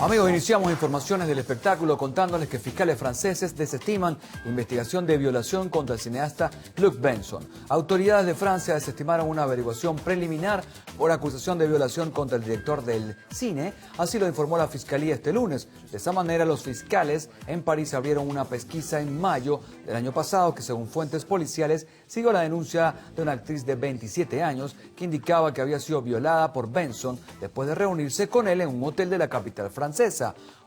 S10: Amigos, iniciamos informaciones del espectáculo contándoles que fiscales franceses desestiman investigación de violación contra el cineasta Luc Besson. Autoridades de Francia desestimaron una averiguación preliminar por acusación de violación contra el director del cine. Así lo informó la Fiscalía este lunes. De esa manera, los fiscales en París abrieron una pesquisa en mayo del año pasado que, según fuentes policiales, siguió la denuncia de una actriz de 27 años que indicaba que había sido violada por Besson después de reunirse con él en un hotel de la capital francesa.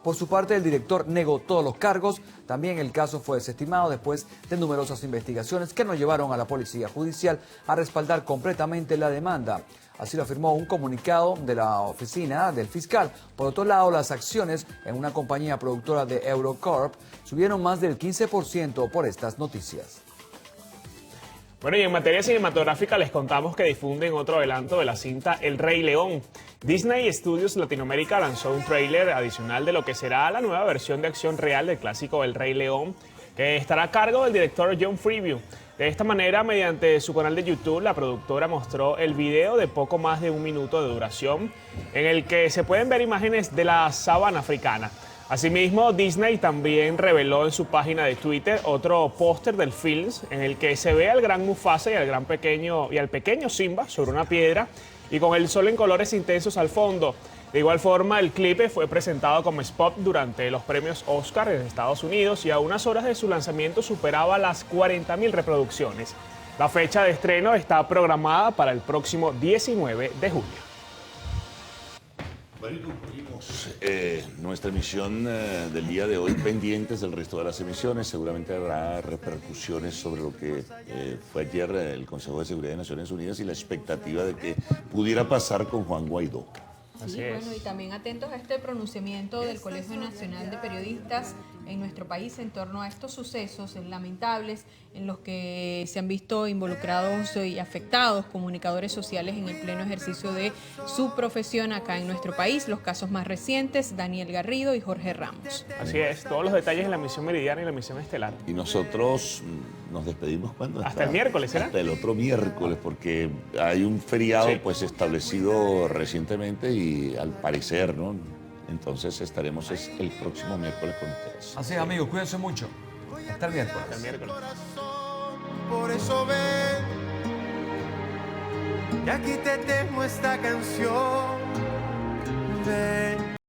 S10: Por su parte, el director negó todos los cargos. También el caso fue desestimado después de numerosas investigaciones que no llevaron a la policía judicial a respaldar completamente la demanda. Así lo afirmó un comunicado de la oficina del fiscal. Por otro lado, las acciones en una compañía productora de Eurocorp subieron más del 15% por estas noticias.
S11: Bueno, y en materia cinematográfica les contamos que difunden otro adelanto de la cinta El Rey León. Disney Studios Latinoamérica lanzó un tráiler adicional de lo que será la nueva versión de acción real del clásico El Rey León, que estará a cargo del director Jon Favreau. De esta manera, mediante su canal de YouTube, la productora mostró el video de poco más de 1 minuto de duración, en el que se pueden ver imágenes de la sabana africana. Asimismo, Disney también reveló en su página de Twitter otro póster del film en el que se ve al gran Mufasa y al pequeño Simba sobre una piedra y con el sol en colores intensos al fondo. De igual forma, el clip fue presentado como spot durante los premios Oscar en Estados Unidos y a unas horas de su lanzamiento superaba las 40.000 reproducciones. La fecha de estreno está programada para el próximo 19 de julio.
S3: Bueno, y concluimos nuestra emisión del día de hoy, pendientes del resto de las emisiones. Seguramente habrá repercusiones sobre lo que fue ayer el Consejo de Seguridad de Naciones Unidas y la expectativa de que pudiera pasar con Juan Guaidó.
S14: Sí, bueno, y también atentos a este pronunciamiento del Colegio Nacional de Periodistas en nuestro país en torno a estos sucesos lamentables en los que se han visto involucrados y afectados comunicadores sociales en el pleno ejercicio de su profesión acá en nuestro país. Los casos más recientes, Daniel Garrido y Jorge Ramos.
S11: Así es, todos los detalles en la emisión meridiana y la emisión estelar.
S3: Y nosotros nos despedimos cuando
S11: hasta el miércoles, ¿será?
S3: Hasta el otro miércoles, porque hay un feriado pues establecido recientemente y al parecer, ¿no? Entonces estaremos el próximo miércoles con ustedes.
S10: Así es, amigos, cuídense mucho. Hasta el miércoles.
S11: Hasta el miércoles.
S15: Por eso ven, y aquí te dejo esta canción. Ven.